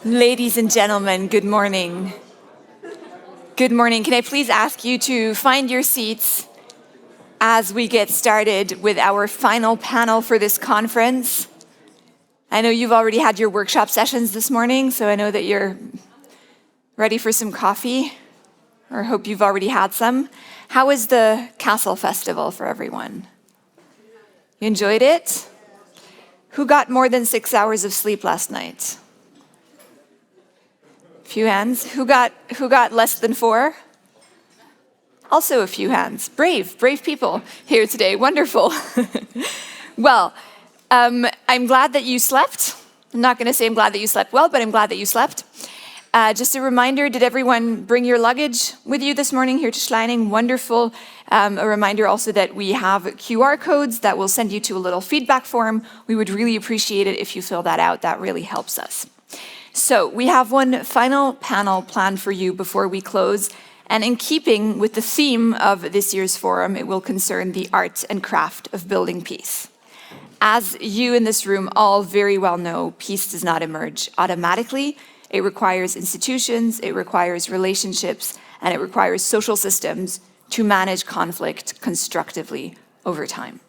Ladies and gentlemen, good morning. Good morning. Can I please ask you to find your seats as we get started with our final panel for this conference? I know you've already had your workshop sessions this morning, so I know that you're ready for some coffee, or hope you've already had some. How was the Castle Festival for everyone? You enjoyed it? Who got more than 6 hours of sleep last night? Few hands. Who got less than 4? Also a few hands. Brave people here today. Wonderful. Well, I'm glad that you slept. I'm not going to say I'm glad that you slept well, but I'm glad that you slept. Just a reminder, did everyone bring your luggage with you this morning here to Schleining? Wonderful. A reminder also that we have QR codes that will send you to a little feedback form. We would really appreciate it if you fill that out. That really helps us. So we have one final panel planned for you before we close. And in keeping with the theme of this year's forum, it will concern the art and craft of building peace. As you in this room all very well know, peace does not emerge automatically. It requires institutions, it requires relationships, and it requires social systems to manage conflict constructively over time.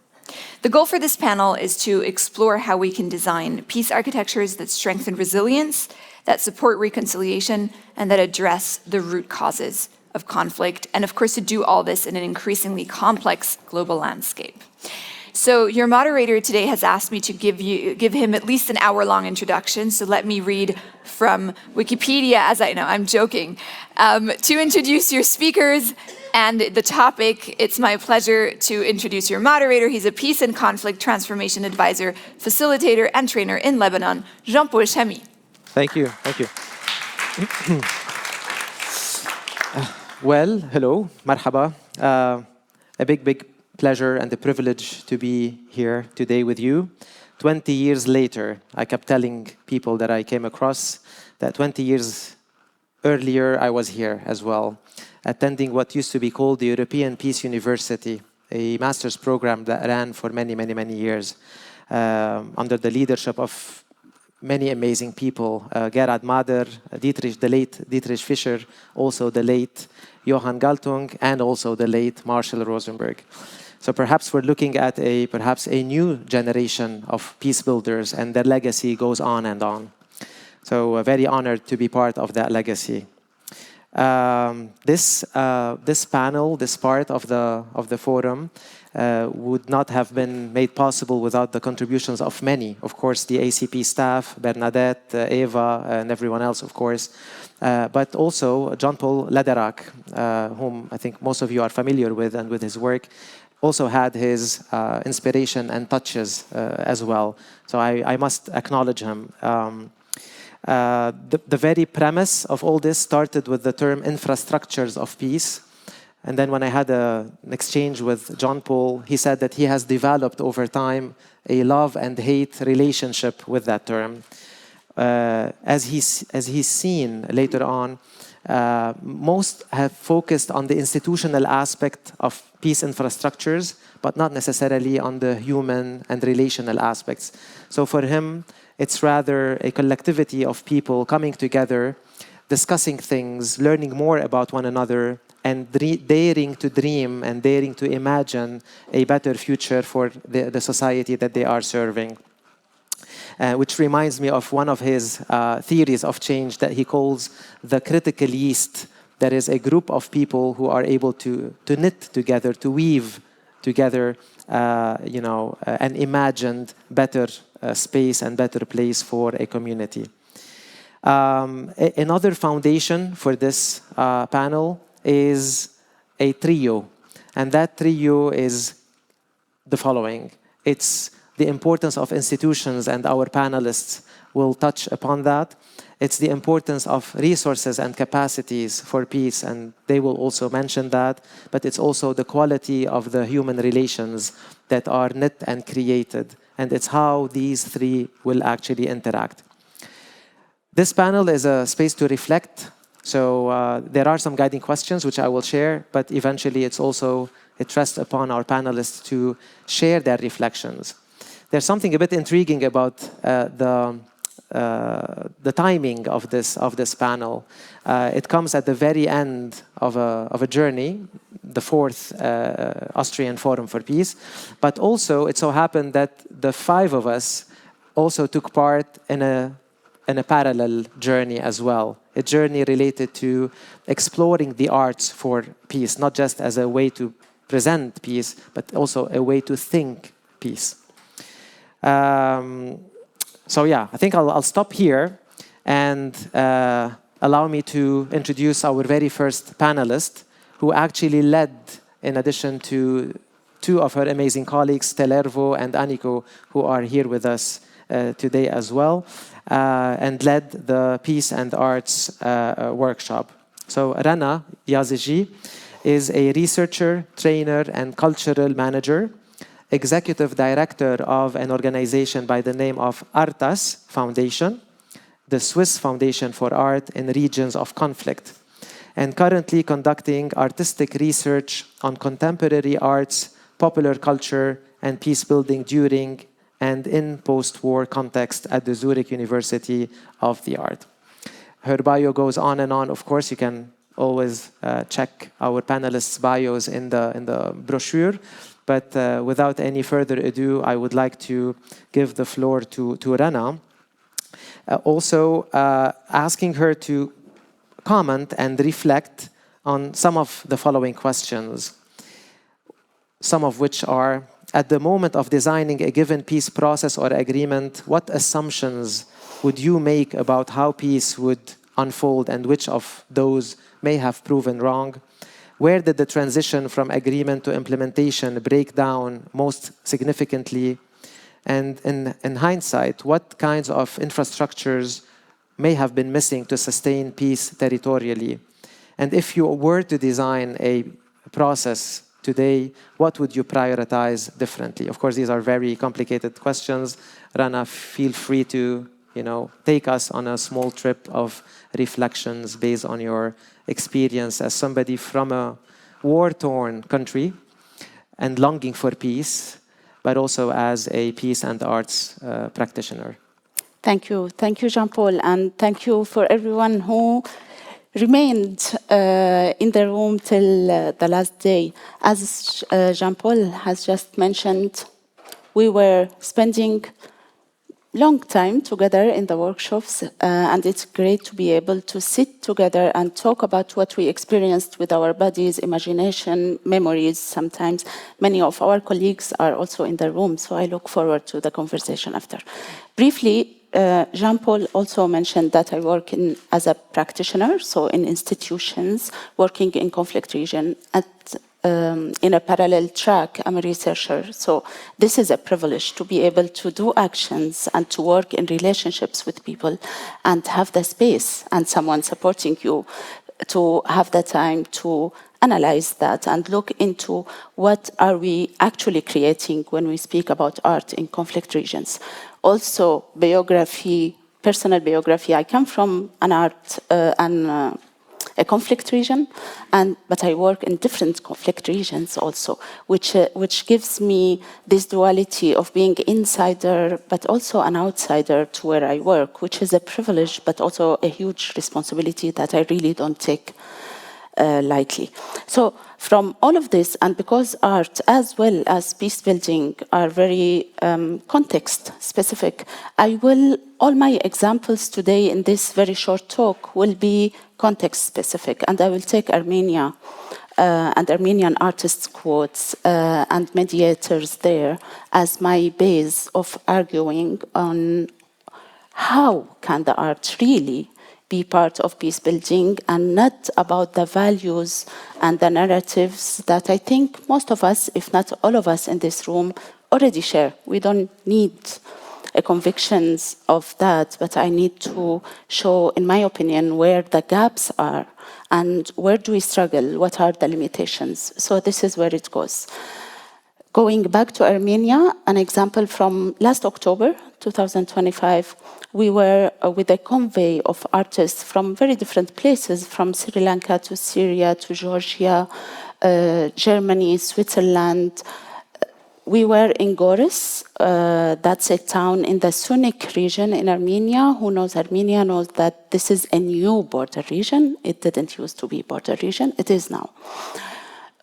The goal for this panel is to explore how we can design peace architectures that strengthen resilience, that support reconciliation, and that address the root causes of conflict, and of course to do all this in an increasingly complex global landscape. So your moderator today has asked me to give him at least an hour-long introduction, so let me read from Wikipedia, as I know, I'm joking. To introduce your speakers and the topic, it's my pleasure to introduce your moderator. He's a peace and conflict transformation advisor, facilitator, and trainer in Lebanon, Jean-Paul Chami. Thank you. Well, hello, marhaba. A big pleasure and a privilege to be here today with you. 20 years later, I kept telling people that I came across that 20 years earlier, I was here as well, attending what used to be called the European Peace University, a master's program that ran for many years under the leadership of many amazing people, Gerhard Mader, the late Dietrich Fischer, also the late Johann Galtung, and also the late Marshall Rosenberg. So perhaps we're looking at perhaps a new generation of peace builders, and their legacy goes on and on. So very honored to be part of that legacy. This panel, this part of the forum, would not have been made possible without the contributions of many. Of course, the ACP staff, Bernadette, Eva, and everyone else, of course. But also Jean-Paul Lederac, whom I think most of you are familiar with and with his work, also had his inspiration and touches as well. So I must acknowledge him. The very premise of all this started with the term infrastructures of peace. And then when I had an exchange with John Paul, he said that he has developed over time a love and hate relationship with that term. As he's seen later on, most have focused on the institutional aspect of peace infrastructures, but not necessarily on the human and relational aspects. So for him, it's rather a collectivity of people coming together, discussing things, learning more about one another, and daring to dream and daring to imagine a better future for the society that they are serving. Which reminds me of one of his theories of change that he calls the critical yeast. That is a group of people who are able to knit together, to weave together, an imagined better space and better place for a community. Another foundation for this panel is a trio, and that trio is the following. It's the importance of institutions, and our panelists will touch upon that. It's the importance of resources and capacities for peace, and they will also mention that. But it's also the quality of the human relations that are knit and created, and it's how these three will actually interact. This panel is a space to reflect. So there are some guiding questions which I will share, but eventually it rests upon our panelists to share their reflections. There's something a bit intriguing about the timing of this panel. It comes at the very end of a journey, the 4th Austrian Forum for Peace. But also, it so happened that the 5 of us also took part in a parallel journey as well. A journey related to exploring the arts for peace, not just as a way to present peace, but also a way to think peace. So yeah, I think I'll stop here and allow me to introduce our very first panelist, who actually led, in addition to 2 of her amazing colleagues, Telervo and Aniko, who are here with us today as well, and led the Peace and Arts workshop. So Rana Yazaji is a researcher, trainer, and cultural manager, executive director of an organization by the name of Artas Foundation, the Swiss Foundation for Art in Regions of Conflict, and currently conducting artistic research on contemporary arts, popular culture, and peace building during and in post-war context at the Zurich University of the Art. Her bio goes on and on. Of course, you can always check our panelists' bios in the brochure. But without any further ado, I would like to give the floor to Rana. Also asking her to comment and reflect on some of the following questions, some of which are, at the moment of designing a given peace process or agreement, what assumptions would you make about how peace would unfold, and which of those may have proven wrong? Where did the transition from agreement to implementation break down most significantly? And in hindsight, what kinds of infrastructures may have been missing to sustain peace territorially? And if you were to design a process today, what would you prioritize differently? Of course, these are very complicated questions. Rana, feel free to take us on a small trip of reflections based on your experience as somebody from a war-torn country and longing for peace, but also as a peace and arts practitioner. Thank you, Jean-Paul, and thank you for everyone who remained in the room till the last day. As Jean-Paul has just mentioned, we were spending long time together in the workshops, and it's great to be able to sit together and talk about what we experienced with our bodies, imagination, memories. Sometimes many of our colleagues are also in the room, so I look forward to the conversation after. Briefly, Jean-Paul also mentioned that I work as a practitioner, so in institutions, working in conflict region in a parallel track. I'm a researcher, so this is a privilege to be able to do actions and to work in relationships with people and have the space and someone supporting you to have the time to analyze that and look into what are we actually creating when we speak about art in conflict regions. Also, biography, personal biography. I come from an art a conflict region, but I work in different conflict regions also, which gives me this duality of being insider, but also an outsider to where I work, which is a privilege, but also a huge responsibility that I really don't take lightly. So from all of this, and because art as well as peace building are very context specific, all my examples today in this very short talk will be context specific, and I will take Armenia and Armenian artists' quotes and mediators there as my base of arguing on how can the art really be part of peace building and not about the values and the narratives that I think most of us, if not all of us in this room, already share. We don't need convictions of that, but I need to show, in my opinion, where the gaps are and where do we struggle, what are the limitations. So this is where it goes. Going back to Armenia, an example from last October, 2025, we were with a convoy of artists from very different places, from Sri Lanka to Syria to Georgia, Germany, Switzerland, we were in Goris. That's a town in the Sunnik region in Armenia. Who knows Armenia knows that this is a new border region. It didn't used to be border region. It is now.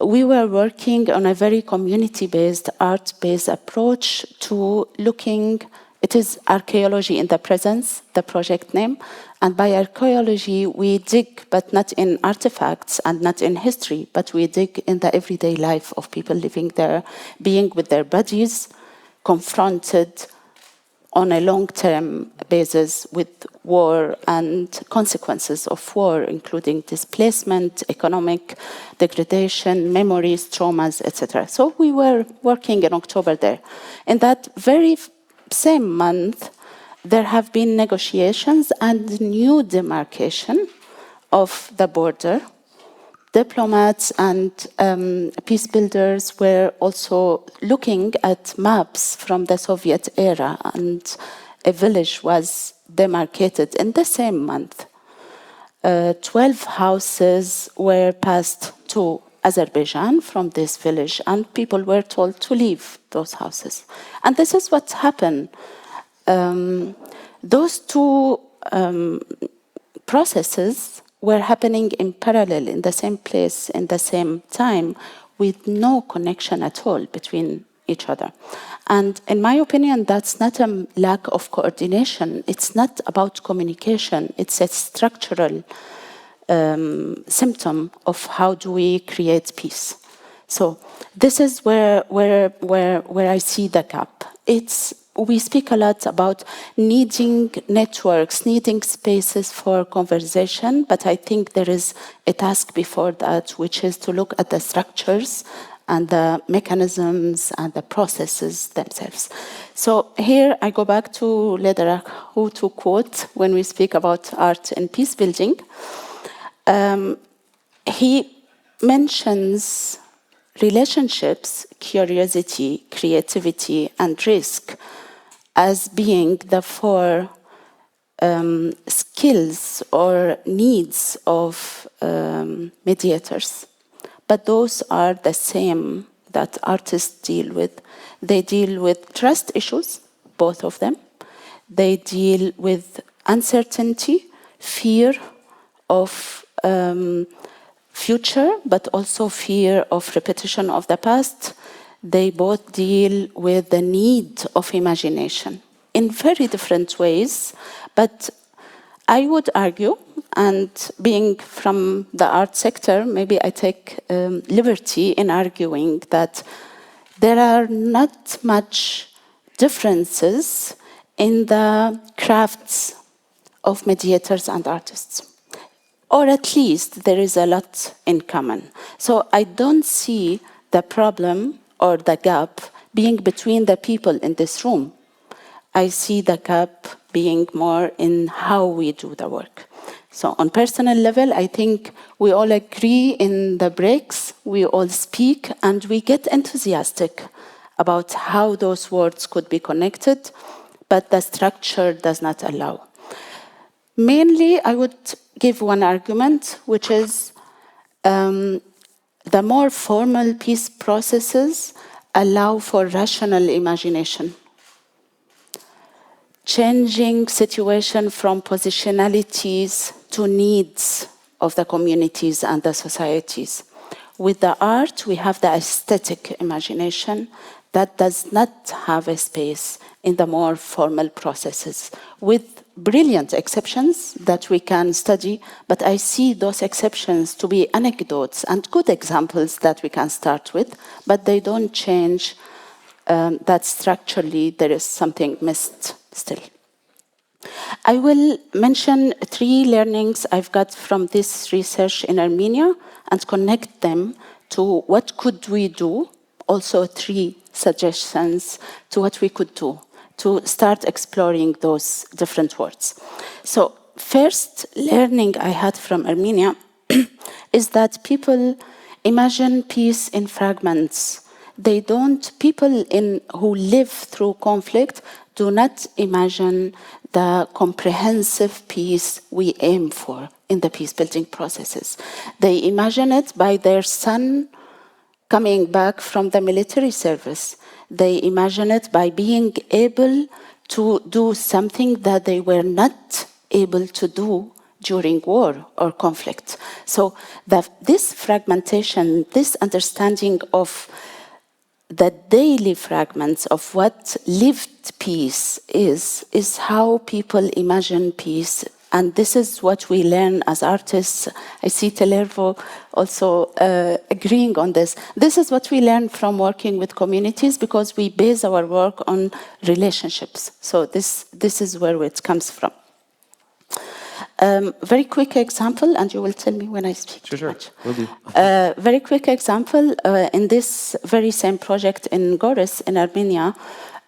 We were working on a very community-based, art-based approach to looking. It is archaeology in the presence, the project name. And by archaeology, we dig, but not in artifacts and not in history, but we dig in the everyday life of people living there, being with their bodies, confronted on a long-term basis with war and consequences of war, including displacement, economic degradation, memories, traumas, etc. So we were working in October there. In that very same month, there have been negotiations and new demarcation of the border. Diplomats and peacebuilders were also looking at maps from the Soviet era, and a village was demarcated in the same month. 12 houses were passed to Azerbaijan from this village, and people were told to leave those houses. And this is what happened. Those two processes were happening in parallel, in the same place, in the same time, with no connection at all between each other. And in my opinion, that's not a lack of coordination. It's not about communication. It's a structural symptom of how do we create peace. So this is where I see the gap. We speak a lot about needing networks, needing spaces for conversation, but I think there is a task before that, which is to look at the structures and the mechanisms and the processes themselves. So here I go back to Lederach, who to quote when we speak about art and peace building. He mentions relationships, curiosity, creativity, and risk as being the four skills or needs of mediators. But those are the same that artists deal with. They deal with trust issues, both of them. They deal with uncertainty, fear of future, but also fear of repetition of the past. They both deal with the need of imagination in very different ways. But I would argue, and being from the art sector, maybe I take liberty in arguing that there are not much differences in the crafts of mediators and artists. Or at least there is a lot in common. So I don't see the problem or the gap being between the people in this room. I see the gap being more in how we do the work. So on personal level, I think we all agree in the breaks, we all speak, and we get enthusiastic about how those words could be connected, but the structure does not allow. Mainly, I would give one argument, which is the more formal peace processes allow for rational imagination. Changing situation from positionalities to needs of the communities and the societies. With the art, we have the aesthetic imagination that does not have a space in the more formal processes, with brilliant exceptions that we can study, but I see those exceptions to be anecdotes and good examples that we can start with, but they don't change that structurally there is something missed still. I will mention 3 learnings I've got from this research in Armenia and connect them to what could we do, also 3 suggestions to what we could do to start exploring those different words. So first learning I had from Armenia is that people imagine peace in fragments. People who live through conflict do not imagine the comprehensive peace we aim for in the peace-building processes. They imagine it by their sun coming back from the military service. They imagine it by being able to do something that they were not able to do during war or conflict. So this fragmentation, this understanding of the daily fragments of what lived peace is how people imagine peace. And this is what we learn as artists. I see Telervo also agreeing on this. This is what we learn from working with communities because we base our work on relationships. So this is where it comes from. Very quick example, and you will tell me when I speak too much. Will do. Very quick example, in this very same project in Goris in Armenia,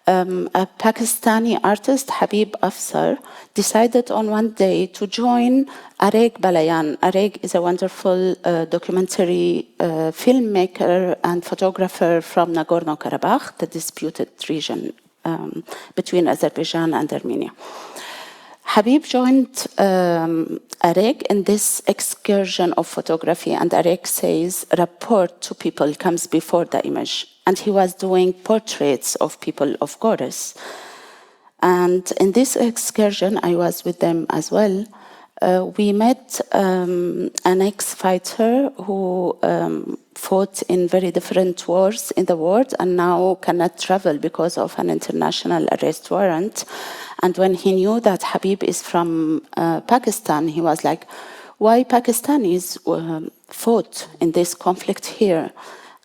a Pakistani artist, Habib Afsar, decided on one day to join Areg Balayan. Areg is a wonderful documentary filmmaker and photographer from Nagorno-Karabakh, the disputed region between Azerbaijan and Armenia. Habib joined Areg in this excursion of photography, and Areg says rapport to people comes before the image. And he was doing portraits of people of Goris. And in this excursion, I was with them as well. We met an ex-fighter who fought in very different wars in the world and now cannot travel because of an international arrest warrant. And when he knew that Habib is from Pakistan, he was like, why Pakistanis fought in this conflict here?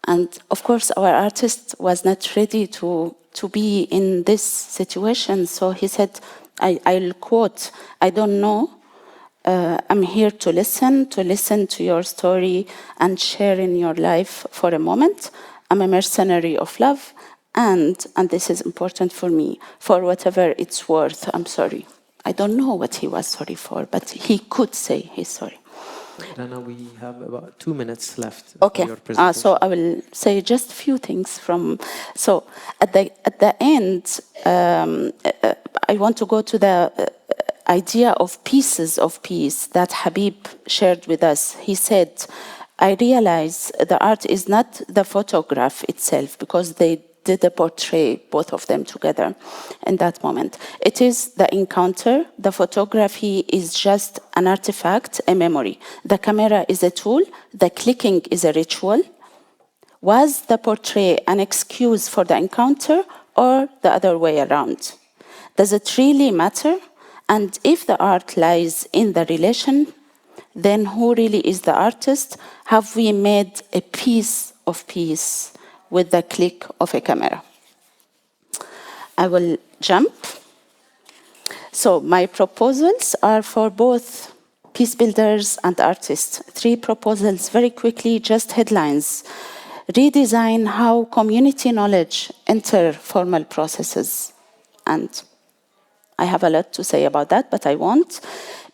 And of course, our artist was not ready to be in this situation. So he said, I'll quote, I don't know. I'm here to listen to your story and share in your life for a moment. I'm a mercenary of love. And this is important for me, for whatever it's worth, I'm sorry. I don't know what he was sorry for, but he could say he's sorry. Rana, we have about 2 minutes left okay. for your presentation. So I will say just a few things from... So at the end, I want to go to the idea of pieces of peace that Habib shared with us. He said, I realize the art is not the photograph itself, because they did a portrait, both of them together in that moment. It is the encounter. The photography is just an artifact, a memory. The camera is a tool. The clicking is a ritual. Was the portrait an excuse for the encounter or the other way around? Does it really matter? And if the art lies in the relation, then who really is the artist? Have we made a piece of peace with the click of a camera? I will jump. So my proposals are for both peace builders and artists. 3 proposals very quickly, just headlines. Redesign how community knowledge enter formal processes. And I have a lot to say about that, but I won't.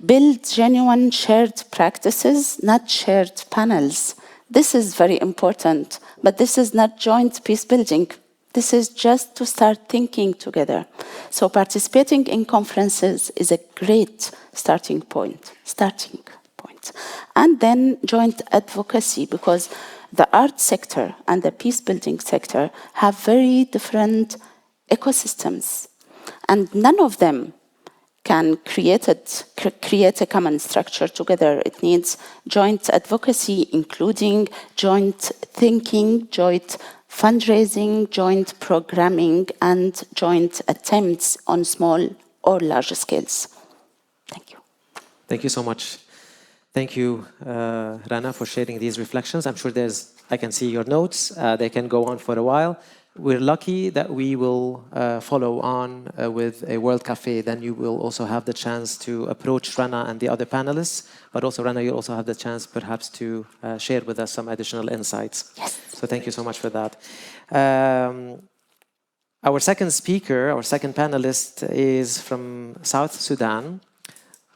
Build genuine shared practices, not shared panels. This is very important, but this is not joint peace building. This is just to start thinking together. So participating in conferences is a great starting point. And then joint advocacy, because the art sector and the peace building sector have very different ecosystems. And none of them can create a common structure together. It needs joint advocacy, including joint thinking, joint fundraising, joint programming, and joint attempts on small or large scales. Thank you. Thank you so much. Thank you, Rana, for sharing these reflections. I'm sure I can see your notes. They can go on for a while. We're lucky that we will follow on with a World Cafe. Then you will also have the chance to approach Rana and the other panelists. But also, Rana, you'll also have the chance perhaps to share with us some additional insights. Yes. So thank you so much for that. Our second speaker, our second panelist is from South Sudan,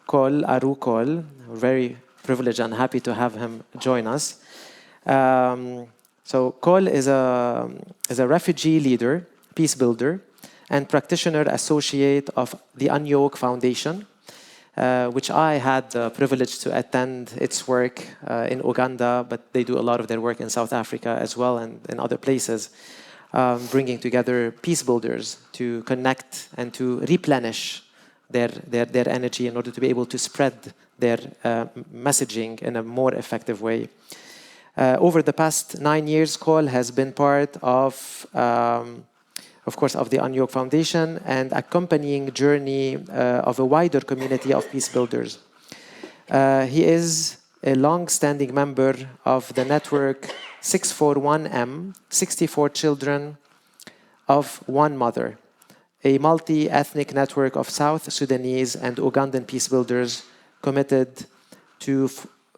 Kuol Arou Kuol. We're very privileged and happy to have him join us. So Kuol is a refugee leader, peace builder, and practitioner associate of the Unyoke Foundation. which I had the privilege to attend its work in Uganda, but they do a lot of their work in South Africa as well and in other places, bringing together peace builders to connect and to replenish their energy in order to be able to spread their messaging in a more effective way. Over the past 9 years, Kuol has been part of course, of the Unyoke Foundation and accompanying journey of a wider community of peace builders. He is a long-standing member of the network 641M, 64 Children of One Mother, a multi-ethnic network of South Sudanese and Ugandan peace builders committed to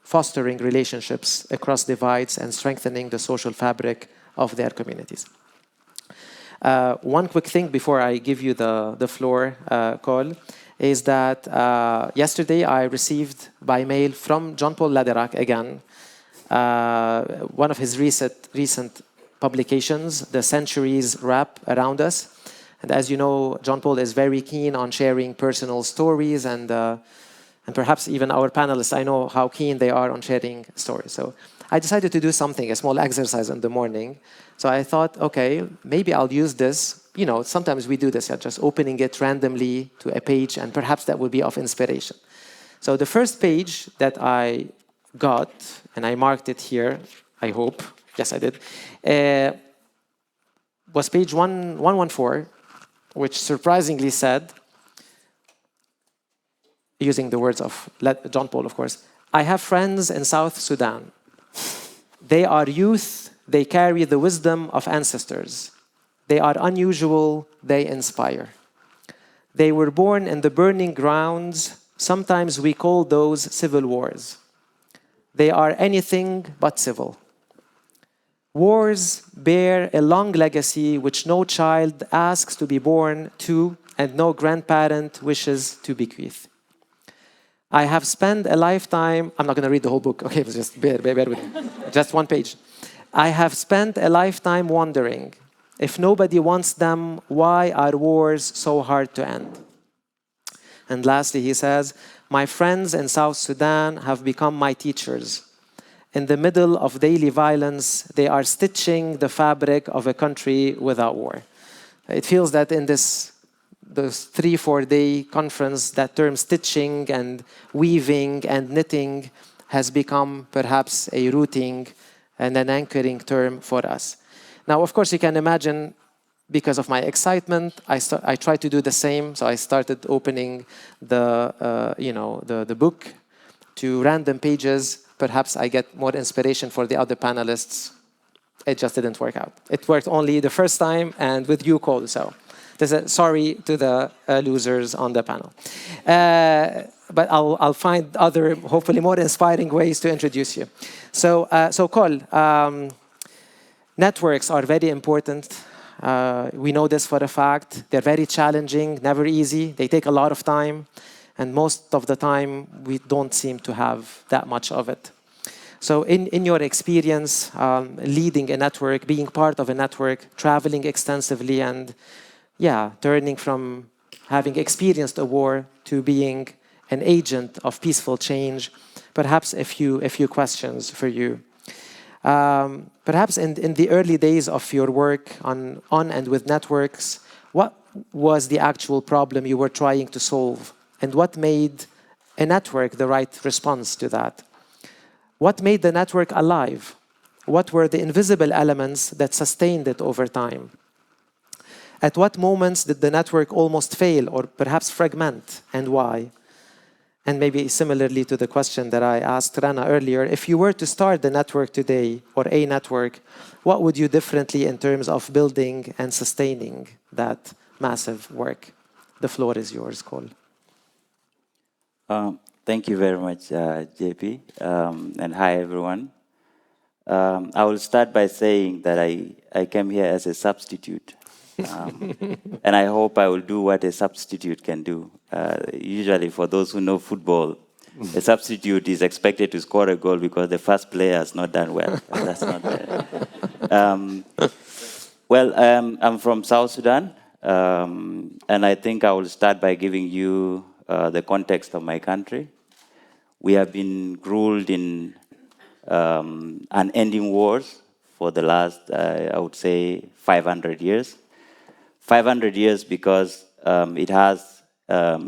fostering relationships across divides and strengthening the social fabric of their communities. One quick thing before I give you the floor, Kuol, is that yesterday I received by mail from John Paul Lederach again, one of his recent publications, The Centuries Wrap Around Us. And as you know, John Paul is very keen on sharing personal stories and perhaps even our panelists, I know how keen they are on sharing stories. So I decided to do something, a small exercise in the morning. So I thought, okay, maybe I'll use this. You know, sometimes we do this, just opening it randomly to a page, and perhaps that would be of inspiration. So the first page that I got, and I marked it here, I hope, yes I did, was page 114, which surprisingly said, using the words of John Paul, of course, I have friends in South Sudan. They are youth, they carry the wisdom of ancestors. They are unusual, they inspire. They were born in the burning grounds, sometimes we call those civil wars. They are anything but civil. Wars bear a long legacy which no child asks to be born to and no grandparent wishes to bequeath. I have spent a lifetime, I'm not going to read the whole book, okay, just bear with me, just one page. I have spent a lifetime wondering, if nobody wants them, why are wars so hard to end? And lastly, he says, my friends in South Sudan have become my teachers. In the middle of daily violence, they are stitching the fabric of a country without war. It feels that in this 3-4 day conference, that term stitching and weaving and knitting has become perhaps a rooting and an anchoring term for us. Now, of course, you can imagine, because of my excitement, I tried to do the same. So I started opening the book to random pages. Perhaps I get more inspiration for the other panelists. It just didn't work out. It worked only the first time and with you, Kuol. So sorry to the losers on the panel. But I'll find other, hopefully more inspiring ways to introduce you. So Kuol, networks are very important. We know this for a fact. They're very challenging, never easy. They take a lot of time. And most of the time, we don't seem to have that much of it. So in your experience, leading a network, being part of a network, traveling extensively, and turning from having experienced a war to being an agent of peaceful change, perhaps a few questions for you. Perhaps in the early days of your work on and with networks, what was the actual problem you were trying to solve? And what made a network the right response to that? What made the network alive? What were the invisible elements that sustained it over time? At what moments did the network almost fail or perhaps fragment, and why? And maybe similarly to the question that I asked Rana earlier, if you were to start the network today, or a network, what would you differently in terms of building and sustaining that massive work? The floor is yours, Kuol. Thank you very much, JP, and hi, everyone. I will start by saying that I came here as a substitute, and I hope I will do what a substitute can do. Usually, for those who know football, a substitute is expected to score a goal because the first player has not done well. That's not I'm from South Sudan, and I think I will start by giving you the context of my country. We have been ruled in unending wars for the last, I would say, 500 years. 500 years because it has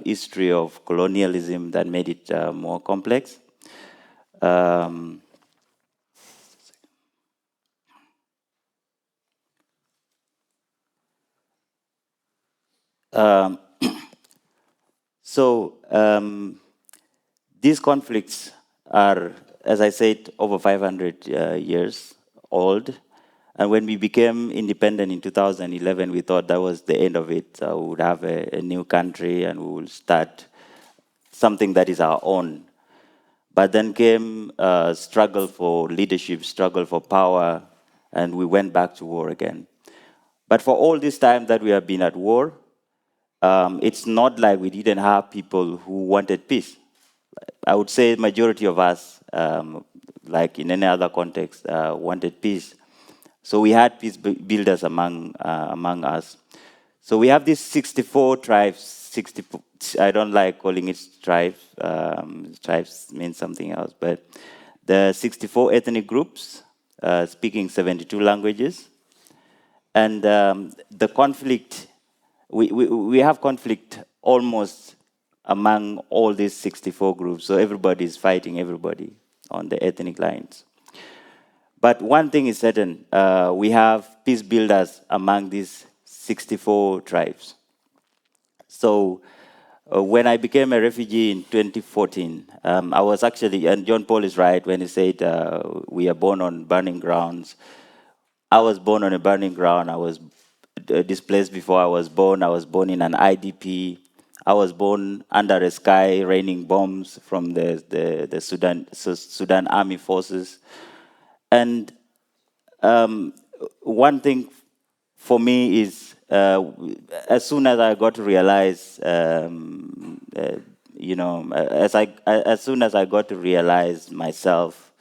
history of colonialism that made it more complex. These conflicts are, as I said, over 500 years old. And when we became independent in 2011, we thought that was the end of it. We would have a new country and we will start something that is our own. But then came struggle for leadership, struggle for power, and we went back to war again. But for all this time that we have been at war, it's not like we didn't have people who wanted peace. I would say the majority of us, like in any other context, wanted peace. So we had peace builders among us. So we have these 64 tribes. I don't like calling it tribes. Tribes means something else. But the 64 ethnic groups speaking 72 languages. And the conflict, we have conflict almost among all these 64 groups. So everybody is fighting everybody on the ethnic lines. But one thing is certain, we have peace builders among these 64 tribes. So when I became a refugee in 2014, I was actually, and John Paul is right when he said we are born on burning grounds. I was born on a burning ground. I was displaced before I was born. I was born in an IDP. I was born under a sky raining bombs from the Sudan army forces. And one thing for me is, as soon as I got to realize, as soon as I got to realize myself,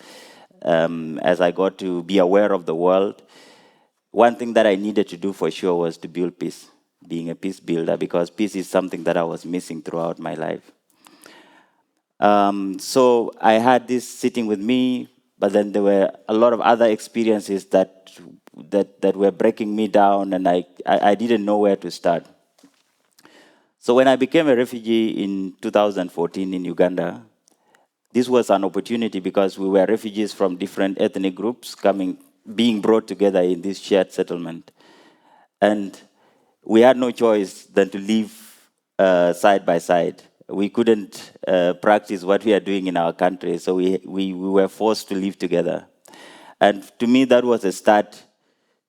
as I got to be aware of the world, one thing that I needed to do for sure was to build peace, being a peace builder, because peace is something that I was missing throughout my life. So I had this sitting with me, but then there were a lot of other experiences that were breaking me down, and I didn't know where to start. So when I became a refugee in 2014 in Uganda, this was an opportunity because we were refugees from different ethnic groups being brought together in this shared settlement. And we had no choice than to live side by side. We couldn't practice what we are doing in our country, so we were forced to live together. And to me, that was a start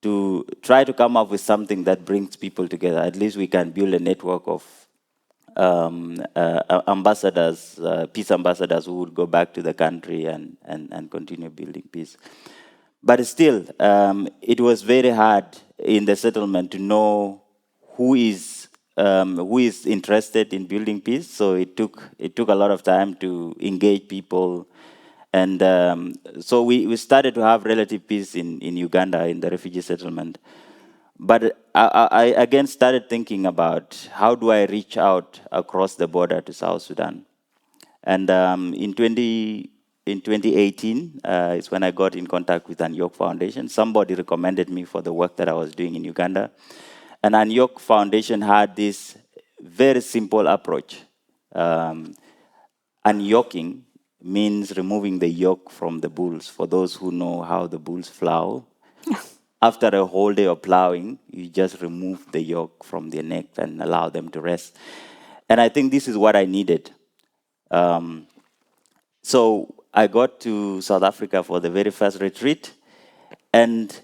to try to come up with something that brings people together. At least we can build a network of ambassadors, peace ambassadors who would go back to the country and continue building peace. But still, it was very hard in the settlement to know who is interested in building peace. So it took a lot of time to engage people. And so we started to have relative peace in Uganda, in the refugee settlement. But I again started thinking about how do I reach out across the border to South Sudan. And in 2018 is when I got in contact with Unyoke Foundation. Somebody recommended me for the work that I was doing in Uganda. And Unyoke Foundation had this very simple approach. Unyoking means removing the yoke from the bulls. For those who know how the bulls plow, after a whole day of plowing, you just remove the yoke from their neck and allow them to rest. And I think this is what I needed. So I got to South Africa for the very first retreat, and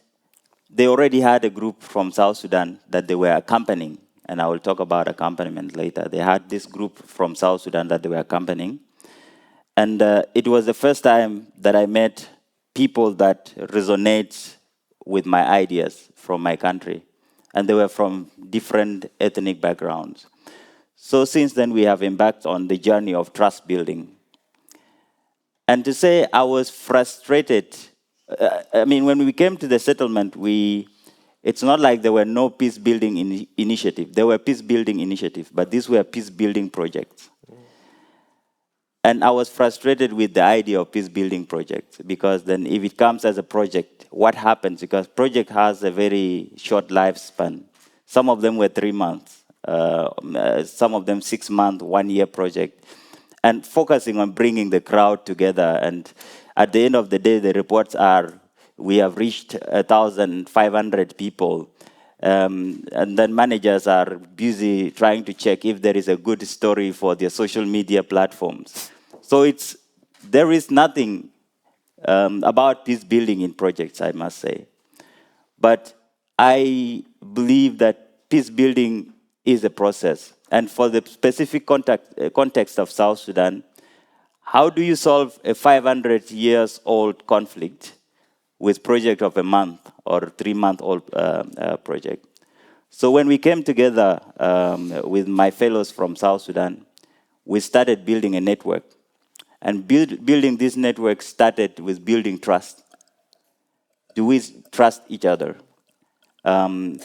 they already had a group from South Sudan that they were accompanying, and I will talk about accompaniment later. They had this group from South Sudan that they were accompanying. And it was the first time that I met people that resonate with my ideas from my country. And they were from different ethnic backgrounds. So since then, we have embarked on the journey of trust building. And to say I was frustrated, when we came to the settlement, it's not like there were no peace building initiative. There were peace building initiatives, but these were peace building projects. And I was frustrated with the idea of peace building projects, because then if it comes as a project, what happens? Because project has a very short lifespan. Some of them were 3 months, some of them 6 month, 1 year project, and focusing on bringing the crowd together. And at the end of the day, the reports are, we have reached 1,500 people. And then managers are busy trying to check if there is a good story for their social media platforms. So there is nothing about peace building in projects, I must say. But I believe that peace building is a process. And for the specific context of South Sudan, how do you solve a 500 years old conflict with project of a month or 3-month-old project? So when we came together with my fellows from South Sudan, we started building a network. And building this network started with building trust. Do we trust each other? Can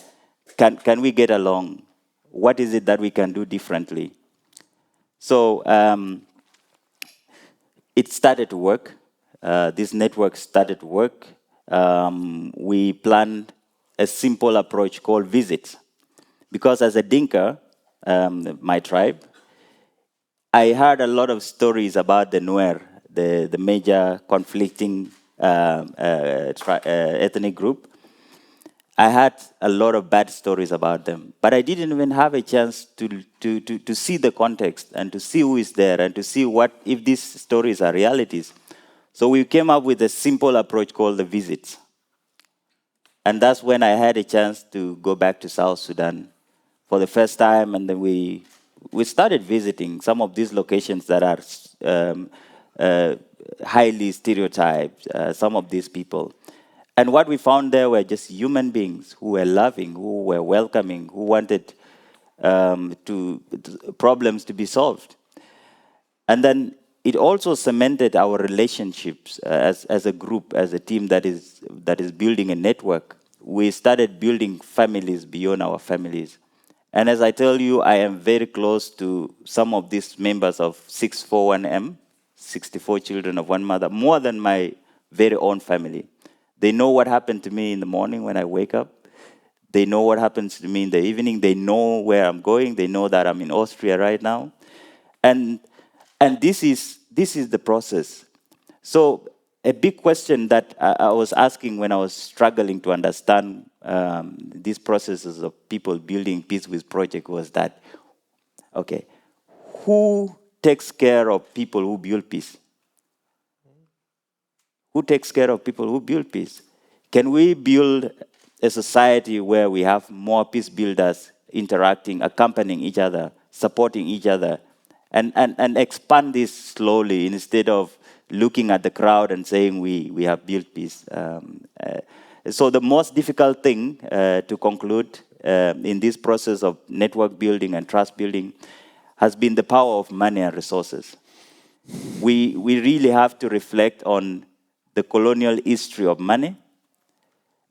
we get along? What is it that we can do differently? So it started to work. This network started to work. We planned a simple approach called visits. Because as a Dinka, my tribe, I heard a lot of stories about the Nuer, the major conflicting ethnic group. I had a lot of bad stories about them, but I didn't even have a chance to see the context and to see who is there and to see what if these stories are realities. So we came up with a simple approach called the visits. And that's when I had a chance to go back to South Sudan for the first time, and then we started visiting some of these locations that are highly stereotyped, some of these people. And what we found there were just human beings who were loving, who were welcoming, who wanted problems to be solved. And then it also cemented our relationships as a group, as a team that is building a network. We started building families beyond our families. And as I tell you, I am very close to some of these members of 641M, 64 children of one mother, more than my very own family. They know what happened to me in the morning when I wake up. They know what happens to me in the evening. They know where I'm going. They know that I'm in Austria right now. And this is the process. So a big question that I was asking when I was struggling to understand these processes of people building peace with project was that, okay, who takes care of people who build peace? Who takes care of people who build peace? Can we build a society where we have more peace builders interacting, accompanying each other, supporting each other, and expand this slowly instead of looking at the crowd and saying we have built peace? So the most difficult thing to conclude in this process of network building and trust building has been the power of money and resources. We really have to reflect on the colonial history of money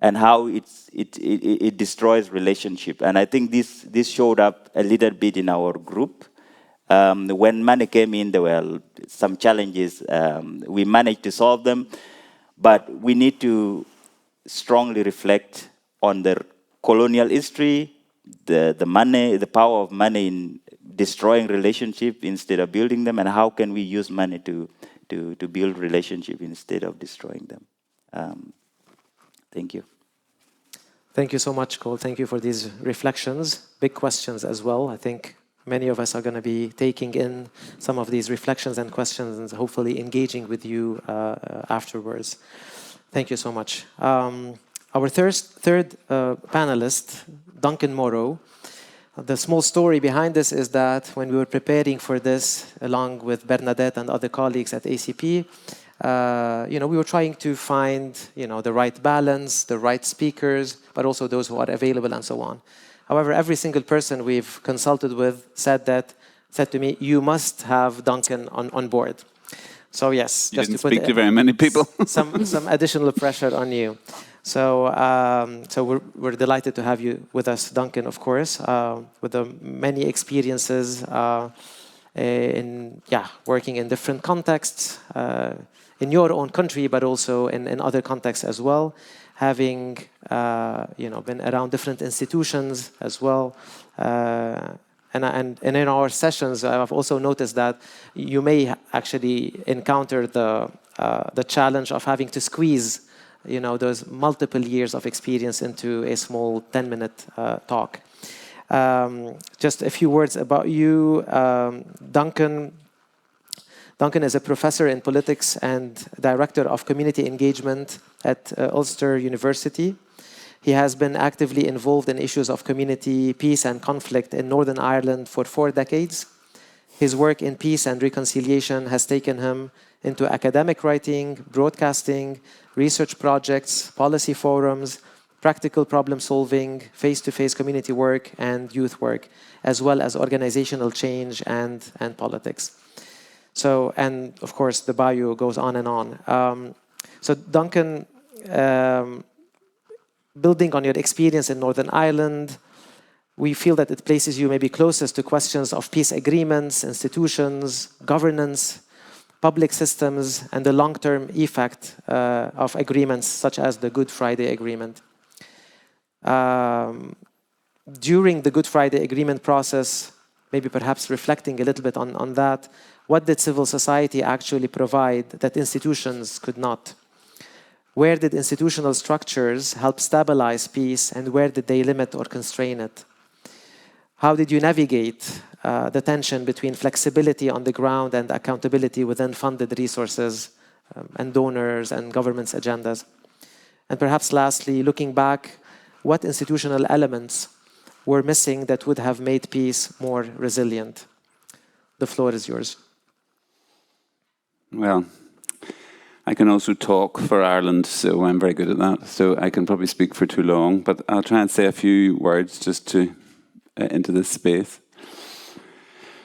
and how it destroys relationship. And I think this showed up a little bit in our group. When money came in, there were some challenges. We managed to solve them, but we need to strongly reflect on the colonial history, the money, the power of money in destroying relationship instead of building them, and how can we use money to build relationship instead of destroying them. Thank you. Thank you so much, Kuol. Thank you for these reflections, big questions as well. I think many of us are going to be taking in some of these reflections and questions and hopefully engaging with you afterwards. Thank you so much. Our third panelist, Duncan Morrow. The small story behind this is that when we were preparing for this, along with Bernadette and other colleagues at ACP, we were trying to find, the right balance, the right speakers, but also those who are available and so on. However, every single person we've consulted with said to me, you must have Duncan on board. So yes, you just didn't to put speak to very many people. some additional pressure on you. So we're delighted to have you with us, Duncan, of course, with the many experiences in working in different contexts in your own country, but also in other contexts as well. Having been around different institutions as well. And in our sessions, I've also noticed that you may actually encounter the challenge of having to squeeze, those multiple years of experience into a small 10-minute talk. Just a few words about you, Duncan. Duncan is a professor in politics and director of community engagement at Ulster University. He has been actively involved in issues of community, peace and conflict in Northern Ireland for 4 decades. His work in peace and reconciliation has taken him into academic writing, broadcasting, research projects, policy forums, practical problem solving, face-to-face community work and youth work, as well as organizational change and politics. So, and of course, the bio goes on and on. So Duncan, building on your experience in Northern Ireland, we feel that it places you maybe closest to questions of peace agreements, institutions, governance, public systems, and the long-term effect of agreements such as the Good Friday Agreement. During the Good Friday Agreement process, maybe perhaps reflecting a little bit on that, what did civil society actually provide that institutions could not? Where did institutional structures help stabilize peace, and where did they limit or constrain it? How did you navigate the tension between flexibility on the ground and accountability within funded resources and donors and governments' agendas? And perhaps lastly, looking back, what institutional elements were missing that would have made peace more resilient? The floor is yours. Well, I can also talk for Ireland, so I'm very good at that. So I can probably speak for too long, but I'll try and say a few words just to into this space.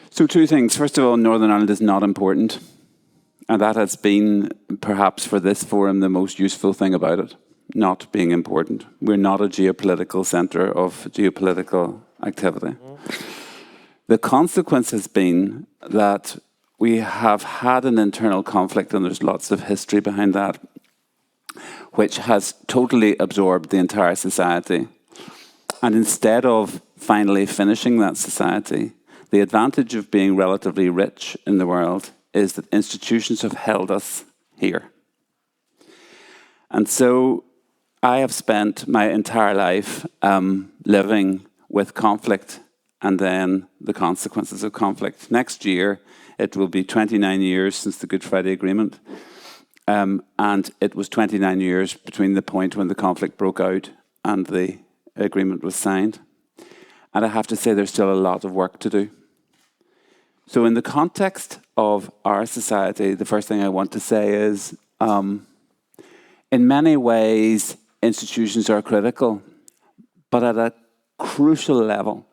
So 2 things. First of all, Northern Ireland is not important. And that has been, perhaps for this forum, the most useful thing about it, not being important. We're not a geopolitical centre of geopolitical activity. The consequence has been that we have had an internal conflict, and there's lots of history behind that, which has totally absorbed the entire society. And instead of finally finishing that society, the advantage of being relatively rich in the world is that institutions have held us here. And so I have spent my entire life living with conflict and then the consequences of conflict. Next year, it will be 29 years since the Good Friday Agreement. And it was 29 years between the point when the conflict broke out and the agreement was signed. And I have to say there's still a lot of work to do. So in the context of our society, the first thing I want to say is, in many ways, institutions are critical, but at a crucial level,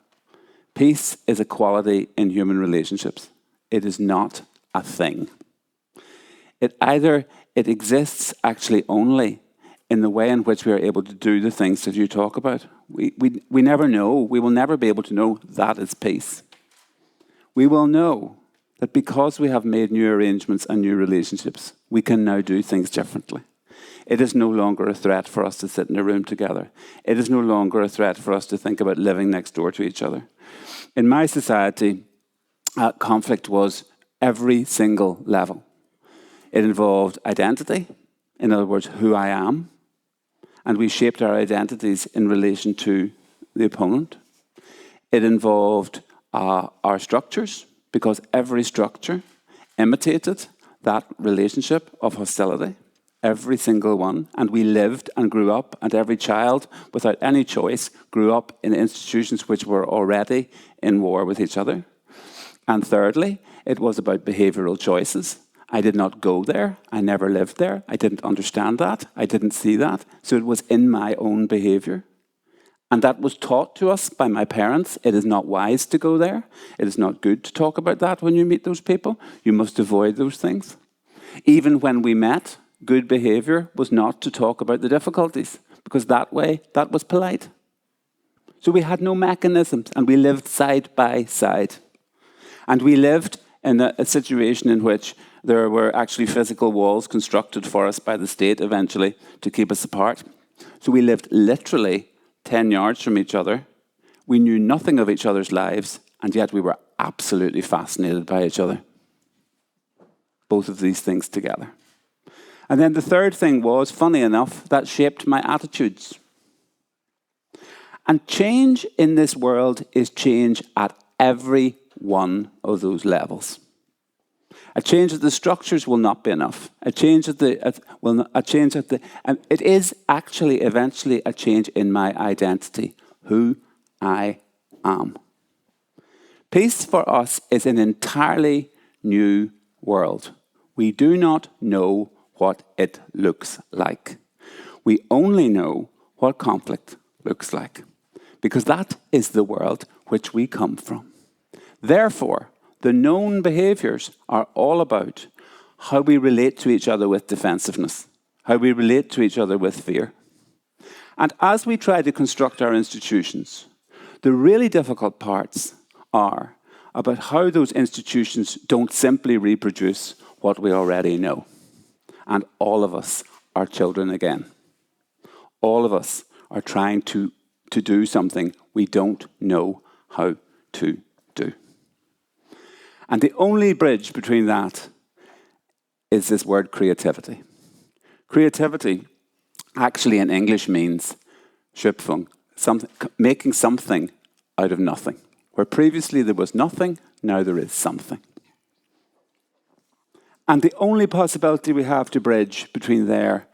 peace is a quality in human relationships. It is not a thing. It exists actually only in the way in which we are able to do the things that you talk about. We never know. We will never be able to know that is peace. We will know that because we have made new arrangements and new relationships, we can now do things differently. It is no longer a threat for us to sit in a room together. It is no longer a threat for us to think about living next door to each other. In my society, conflict was every single level. It involved identity, in other words, who I am, and we shaped our identities in relation to the opponent. It involved our structures, because every structure imitated that relationship of hostility, every single one, and we lived and grew up, and every child, without any choice, grew up in institutions which were already in war with each other. And thirdly, it was about behavioural choices. I did not go there. I never lived there. I didn't understand that. I didn't see that. So it was in my own behaviour. And that was taught to us by my parents. It is not wise to go there. It is not good to talk about that when you meet those people. You must avoid those things. Even when we met, good behaviour was not to talk about the difficulties, because that was polite. So we had no mechanisms, and we lived side by side. And we lived in a situation in which there were actually physical walls constructed for us by the state eventually to keep us apart. So we lived literally 10 yards from each other. We knew nothing of each other's lives, and yet we were absolutely fascinated by each other. Both of these things together. And then the third thing was, funny enough, that shaped my attitudes. And change in this world is change at every one of those levels. A change of the structures will not be enough. A change at the and it is actually eventually a change in my identity, who I am. Peace for us is an entirely new world. We do not know what it looks like. We only know what conflict looks like, because that is the world which we come from. Therefore, the known behaviours are all about how we relate to each other with defensiveness, how we relate to each other with fear. And as we try to construct our institutions, the really difficult parts are about how those institutions don't simply reproduce what we already know. And all of us are children again. All of us are trying to do something we don't know how to do. And the only bridge between that is this word creativity. Creativity actually in English means Schöpfung, making something out of nothing. Where previously there was nothing, now there is something. And the only possibility we have to bridge between there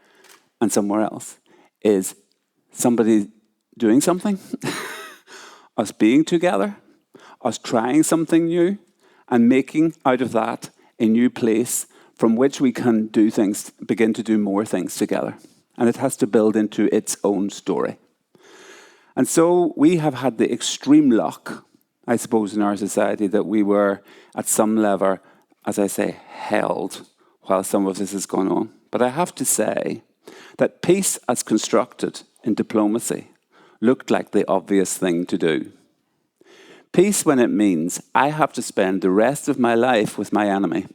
and somewhere else is somebody doing something, us being together, us trying something new, and making out of that a new place from which we can do things, begin to do more things together. And it has to build into its own story. And so we have had the extreme luck, I suppose, in our society that we were at some level, as I say, held while some of this has gone on. But I have to say that peace as constructed in diplomacy looked like the obvious thing to do. Peace when it means I have to spend the rest of my life with my enemy.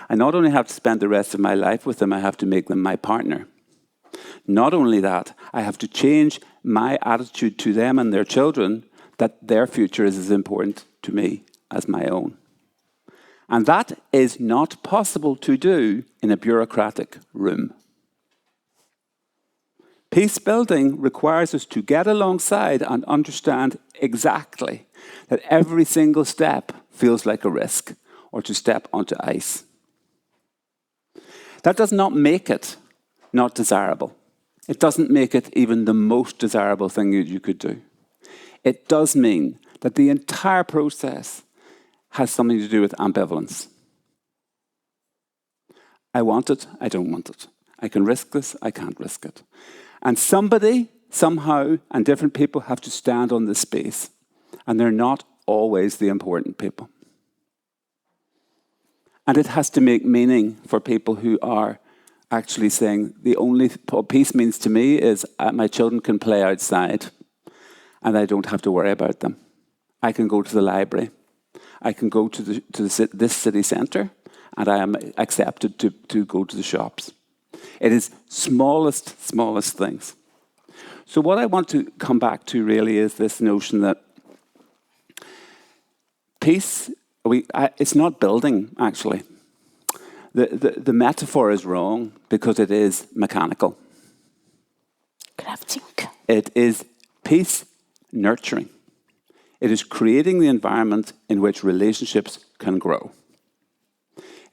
I not only have to spend the rest of my life with them, I have to make them my partner. Not only that, I have to change my attitude to them and their children that their future is as important to me as my own. And that is not possible to do in a bureaucratic room. Peacebuilding requires us to get alongside and understand exactly that every single step feels like a risk or to step onto ice. That does not make it not desirable. It doesn't make it even the most desirable thing that you could do. It does mean that the entire process has something to do with ambivalence. I want it, I don't want it. I can risk this, I can't risk it. And somebody, somehow, and different people have to stand on this space. And they're not always the important people. And it has to make meaning for people who are actually saying, the only what peace means to me is my children can play outside and I don't have to worry about them. I can go to the library. I can go to this city centre and I am accepted to go to the shops. It is smallest things. So what I want to come back to really is this notion that peace, it's not building, actually. The metaphor is wrong because it is mechanical. Crafting. It is peace nurturing. It is creating the environment in which relationships can grow.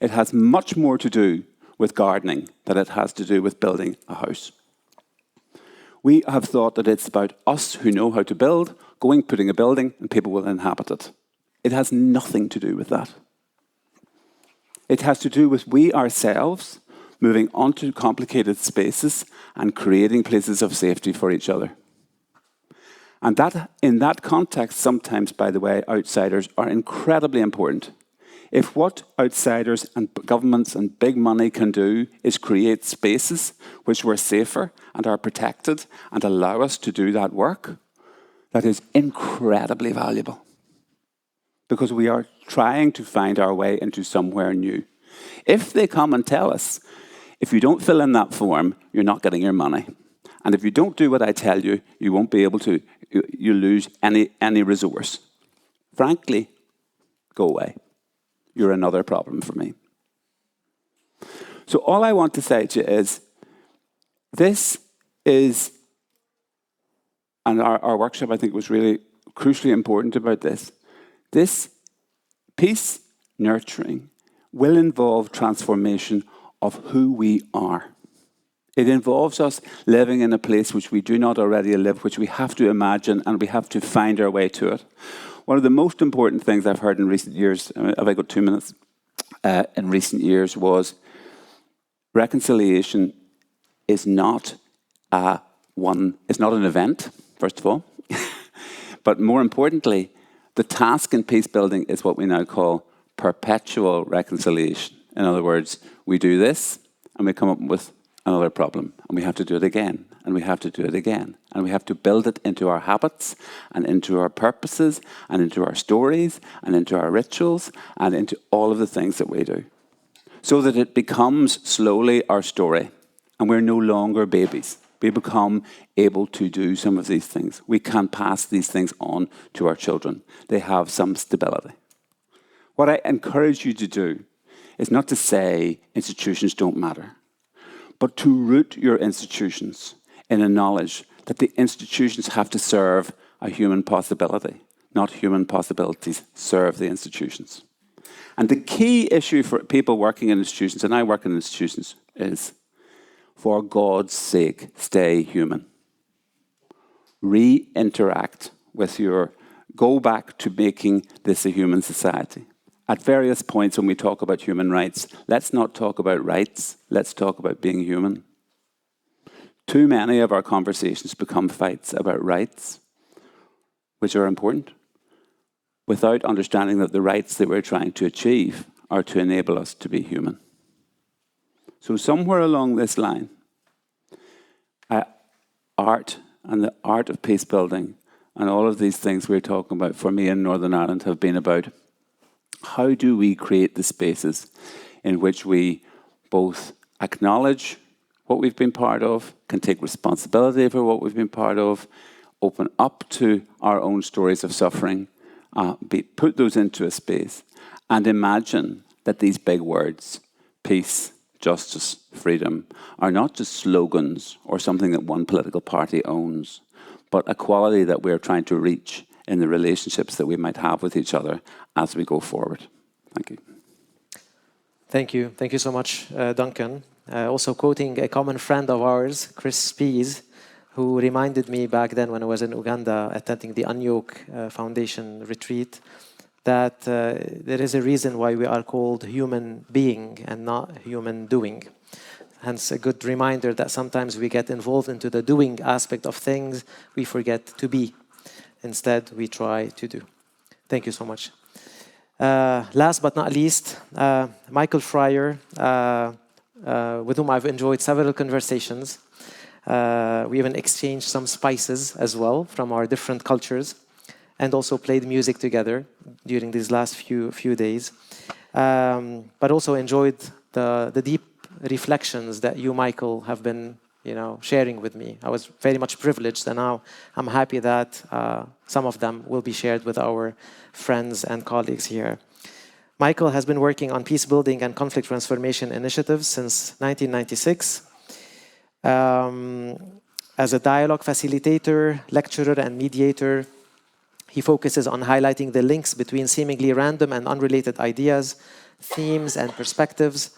It has much more to do with gardening than it has to do with building a house. We have thought that it's about us who know how to build, putting a building, and people will inhabit it. It has nothing to do with that. It has to do with we ourselves moving onto complicated spaces and creating places of safety for each other. And that, in that context, sometimes, by the way, outsiders are incredibly important. If what outsiders and governments and big money can do is create spaces which were safer and are protected and allow us to do that work, that is incredibly valuable. because we are trying to find our way into somewhere new. If they come and tell us, if you don't fill in that form, you're not getting your money. And if you don't do what I tell you, you won't be able to, you lose any resource. Frankly, go away. You're another problem for me. So all I want to say to you is, this is, and our workshop I think was really crucially important about this. This peace nurturing will involve transformation of who we are. It involves us living in a place which we do not already live, which we have to imagine, and we have to find our way to it. One of the most important things I've heard in recent years, have I got 2 minutes? In recent years was reconciliation is not it's not an event, first of all. But more importantly, the task in peace building is what we now call perpetual reconciliation. In other words, we do this and we come up with another problem, and we have to do it again, and we have to do it again, and we have to build it into our habits and into our purposes and into our stories and into our rituals and into all of the things that we do, so that it becomes slowly our story, and we're no longer babies. We become able to do some of these things. We can pass these things on to our children. They have some stability. What I encourage you to do is not to say institutions don't matter, but to root your institutions in a knowledge that the institutions have to serve a human possibility, not human possibilities serve the institutions. And the key issue for people working in institutions, and I work in institutions, is, for God's sake, stay human. Re-interact with go back to making this a human society. At various points when we talk about human rights, let's not talk about rights, let's talk about being human. Too many of our conversations become fights about rights, which are important, without understanding that the rights that we're trying to achieve are to enable us to be human. So somewhere along this line, art and the art of peace building and all of these things we're talking about for me in Northern Ireland have been about how do we create the spaces in which we both acknowledge what we've been part of, can take responsibility for what we've been part of, open up to our own stories of suffering, put those into a space, and imagine that these big words, peace, justice, freedom, are not just slogans or something that one political party owns, but a quality that we're trying to reach in the relationships that we might have with each other as we go forward. Thank you. Thank you. Thank you so much, Duncan. Also quoting a common friend of ours, Chris Pease, who reminded me back then when I was in Uganda attending the Unyoke Foundation retreat, that there is a reason why we are called human being and not human doing. Hence a good reminder that sometimes we get involved into the doing aspect of things, we forget to be. Instead, we try to do. Thank you so much. Last but not least, Michael Fryer, with whom I've enjoyed several conversations. We even exchanged some spices as well from our different cultures, and also played music together during these last few days. But also enjoyed the deep reflections that you, Michael, have been sharing with me. I was very much privileged, and now I'm happy that some of them will be shared with our friends and colleagues here. Michael has been working on peace building and conflict transformation initiatives since 1996. As a dialogue facilitator, lecturer, and mediator, he focuses on highlighting the links between seemingly random and unrelated ideas, themes, and perspectives,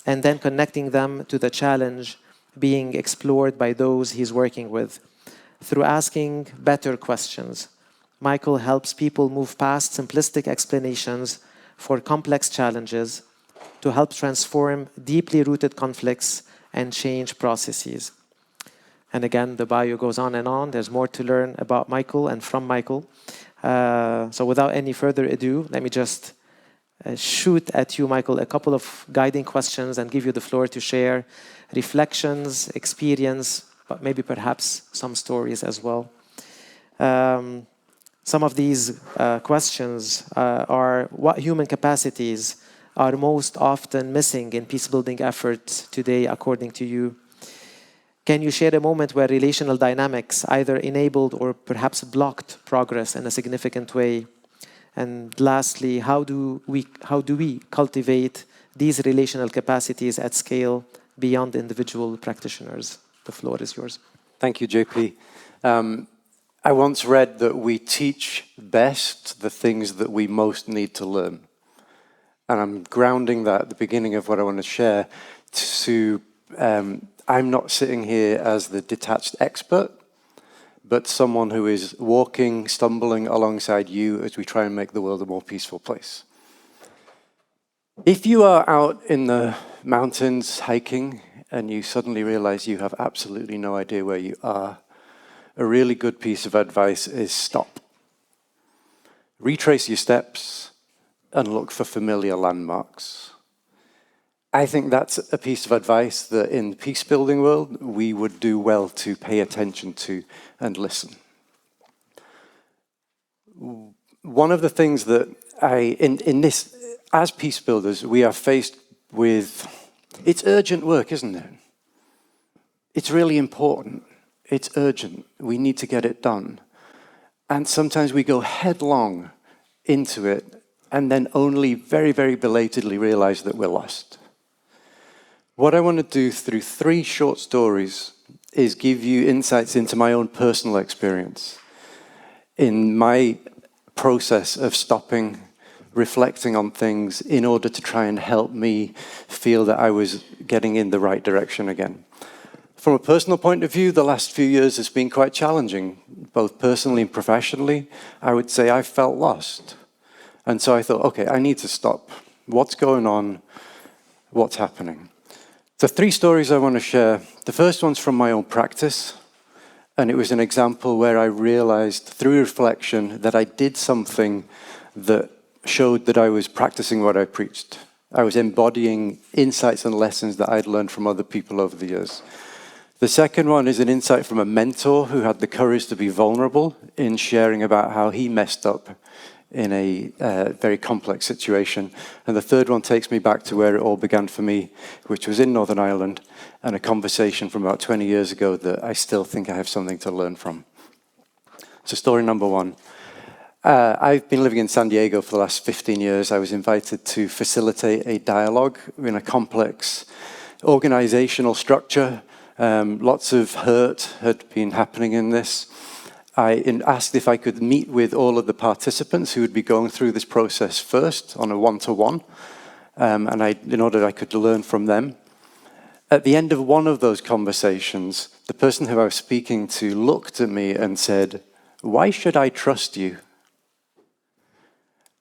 and then connecting them to the challenge being explored by those he's working with. Through asking better questions, Michael helps people move past simplistic explanations for complex challenges to help transform deeply rooted conflicts and change processes. And again, the bio goes on and on. There's more to learn about Michael and from Michael. So without any further ado, let me just shoot at you, Michael, a couple of guiding questions and give you the floor to share reflections, experience, but maybe perhaps some stories as well. Some of these questions are: what human capacities are most often missing in peacebuilding efforts today, according to you? Can you share a moment where relational dynamics either enabled or perhaps blocked progress in a significant way? And lastly, how do we cultivate these relational capacities at scale beyond individual practitioners? The floor is yours. Thank you, JP. I once read that we teach best the things that we most need to learn. And I'm grounding that at the beginning of what I want to share to, I'm not sitting here as the detached expert, but someone who is walking, stumbling alongside you as we try and make the world a more peaceful place. If you are out in the mountains hiking and you suddenly realize you have absolutely no idea where you are, a really good piece of advice is stop. Retrace your steps and look for familiar landmarks. I think that's a piece of advice that in the peace-building world, we would do well to pay attention to and listen. One of the things that in this, as peace builders, we are faced with, it's urgent work, isn't it? It's really important. It's urgent. We need to get it done. And sometimes we go headlong into it and then only very, very belatedly realize that we're lost. What I want to do through 3 short stories is give you insights into my own personal experience in my process of stopping, reflecting on things in order to try and help me feel that I was getting in the right direction again. From a personal point of view, the last few years has been quite challenging, both personally and professionally. I would say I felt lost. And so I thought, okay, I need to stop. What's going on? What's happening? The 3 stories I want to share, the first one's from my own practice, and it was an example where I realized through reflection that I did something that showed that I was practicing what I preached. I was embodying insights and lessons that I'd learned from other people over the years. The second one is an insight from a mentor who had the courage to be vulnerable in sharing about how he messed up in a very complex situation. And the third one takes me back to where it all began for me, which was in Northern Ireland, and a conversation from about 20 years ago that I still think I have something to learn from. So story number 1. I've been living in San Diego for the last 15 years. I was invited to facilitate a dialogue in a complex organizational structure. Lots of hurt had been happening in this. I asked if I could meet with all of the participants who would be going through this process first on a one-to-one, in order I could learn from them. At the end of one of those conversations, the person who I was speaking to looked at me and said, "Why should I trust you?"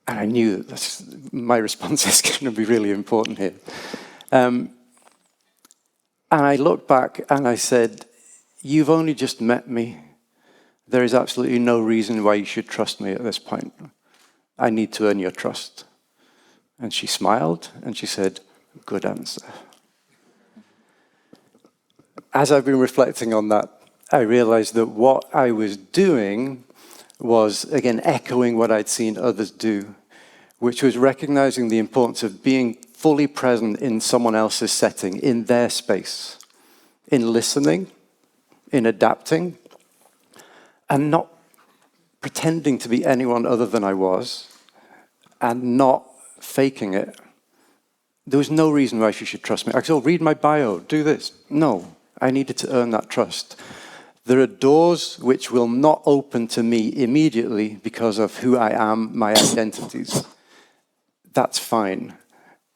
And I knew that my response is going to be really important here. And I looked back and I said, "You've only just met me. There is absolutely no reason why you should trust me at this point. I need to earn your trust." And she smiled and she said, "Good answer." As I've been reflecting on that, I realized that what I was doing was, again, echoing what I'd seen others do, which was recognizing the importance of being fully present in someone else's setting, in their space, in listening, in adapting, and not pretending to be anyone other than I was, and not faking it. There was no reason why she should trust me. I said, "Oh, read my bio, do this." No, I needed to earn that trust. There are doors which will not open to me immediately because of who I am, my identities. That's fine.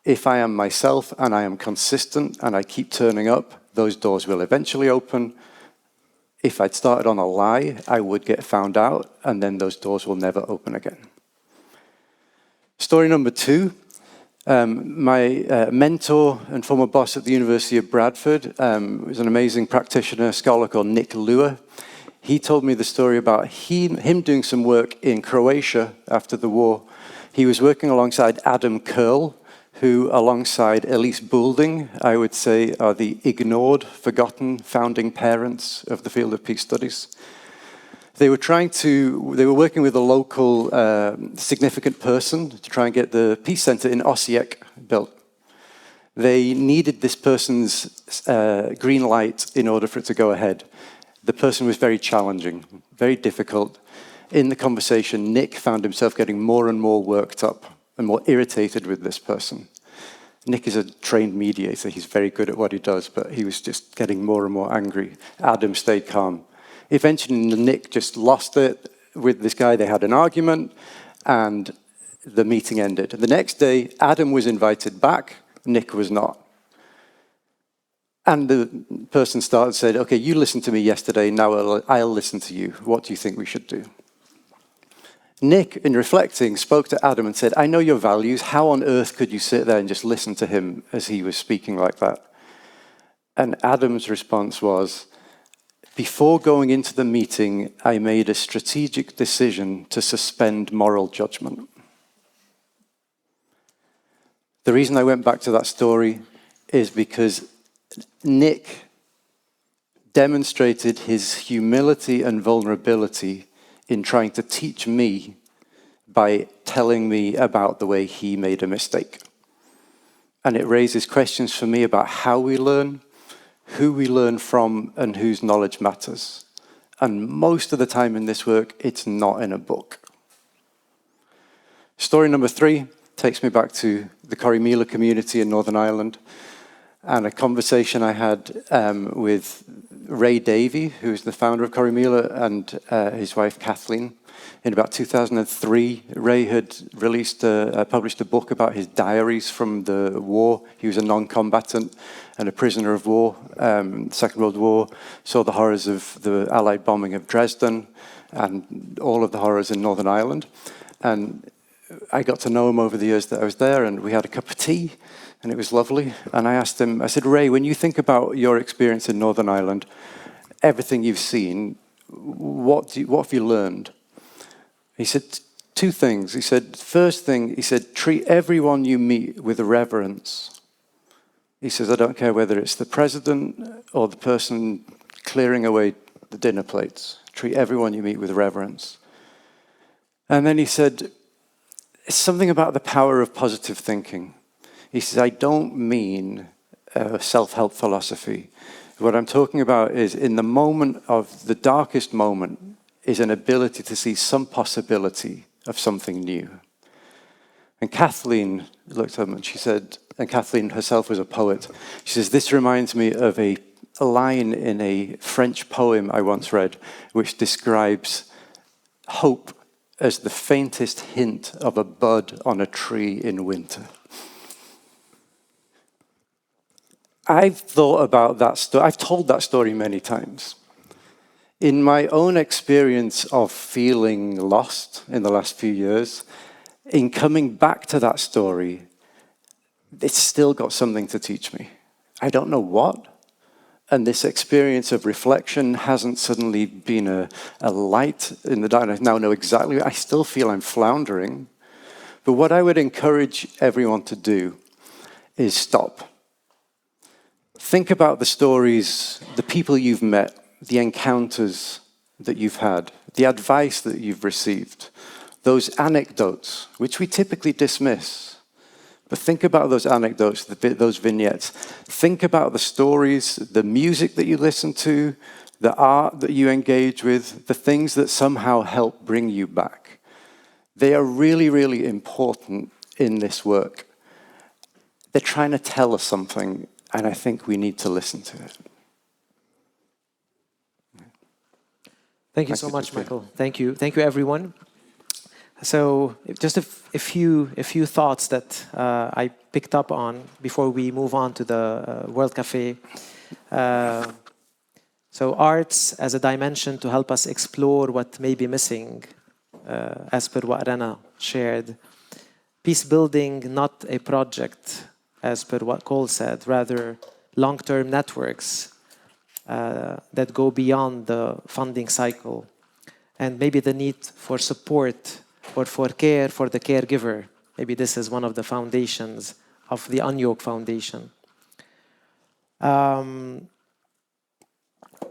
If I am myself and I am consistent and I keep turning up, those doors will eventually open. If I'd started on a lie, I would get found out, and then those doors will never open again. Story number 2. My mentor and former boss at the University of Bradford was an amazing practitioner, scholar called Nick Lua. He told me the story about him doing some work in Croatia after the war. He was working alongside Adam Curl, who, alongside Elise Boulding, I would say are the ignored, forgotten founding parents of the field of peace studies. They were working with a local significant person to try and get the Peace Centre in Unyoke built. They needed this person's green light in order for it to go ahead. The person was very challenging, very difficult. In the conversation, Nick found himself getting more and more worked up and more irritated with this person. Nick is a trained mediator. He's very good at what he does, but he was just getting more and more angry. Adam stayed calm. Eventually, Nick just lost it with this guy. They had an argument, and the meeting ended. The next day, Adam was invited back. Nick was not. And the person said, okay, you listened to me yesterday, now I'll listen to you. What do you think we should do? Nick, in reflecting, spoke to Adam and said, I know your values. How on earth could you sit there and just listen to him as he was speaking like that? And Adam's response was, before going into the meeting, I made a strategic decision to suspend moral judgment. The reason I went back to that story is because Nick demonstrated his humility and vulnerability in trying to teach me by telling me about the way he made a mistake. And it raises questions for me about how we learn, who we learn from, and whose knowledge matters. And most of the time in this work, it's not in a book. Story number 3 takes me back to the Corrymeela community in Northern Ireland, and a conversation I had with Ray Davey, who's the founder of Corrymeela, and his wife Kathleen. In about 2003, Ray had published a book about his diaries from the war. He was a non-combatant and a prisoner of war, Second World War, saw the horrors of the Allied bombing of Dresden and all of the horrors in Northern Ireland. And I got to know him over the years that I was there, and we had a cup of tea, and it was lovely. And I asked him, I said, Ray, when you think about your experience in Northern Ireland, everything you've seen, what have you learned? He said 2 things. He said, first thing, he said, treat everyone you meet with reverence. He says, I don't care whether it's the president or the person clearing away the dinner plates. Treat everyone you meet with reverence. And then he said, it's something about the power of positive thinking. He says, I don't mean self-help philosophy. What I'm talking about is in the moment of the darkest moment is an ability to see some possibility of something new. And Kathleen looked at him and she said, and Kathleen herself was a poet, she says, this reminds me of a line in a French poem I once read, which describes hope as the faintest hint of a bud on a tree in winter. I've thought about that story. I've told that story many times. In my own experience of feeling lost in the last few years, in coming back to that story, it's still got something to teach me. I don't know what. And this experience of reflection hasn't suddenly been a light in the dark. I now know exactly. I still feel I'm floundering. But what I would encourage everyone to do is stop. Think about the stories, the people you've met, the encounters that you've had, the advice that you've received, those anecdotes, which we typically dismiss. But think about those anecdotes, those vignettes. Think about the stories, the music that you listen to, the art that you engage with, the things that somehow help bring you back. They are really, really important in this work. They're trying to tell us something, and I think we need to listen to it. Thank you so much, Michael. Thank you. Thank you, everyone. So just a few thoughts that I picked up on before we move on to the World Cafe. So arts as a dimension to help us explore what may be missing, as per what Rana shared. Peace building, not a project, as per what Kuol said, rather long-term networks that go beyond the funding cycle. And maybe the need for support or for care for the caregiver. Maybe this is one of the foundations of the Unyoke Foundation.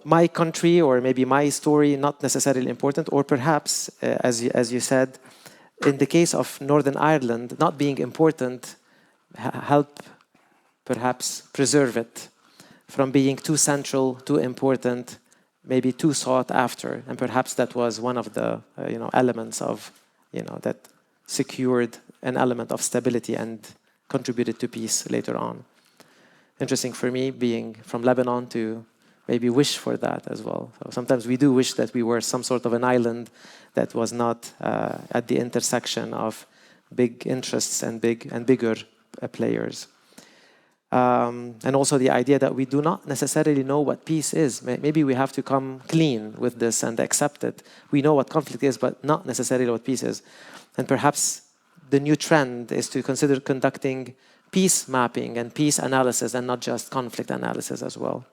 my country or maybe my story not necessarily important, or perhaps, as you said, in the case of Northern Ireland, not being important, help perhaps preserve it from being too central, too important, maybe too sought after. And perhaps that was one of the elements of that secured an element of stability and contributed to peace later on. Interesting for me, being from Lebanon, to maybe wish for that as well. So sometimes we do wish that we were some sort of an island that was not at the intersection of big interests and bigger players. And also the idea that we do not necessarily know what peace is. Maybe we have to come clean with this and accept it. We know what conflict is, but not necessarily what peace is. And perhaps the new trend is to consider conducting peace mapping and peace analysis, and not just conflict analysis as well.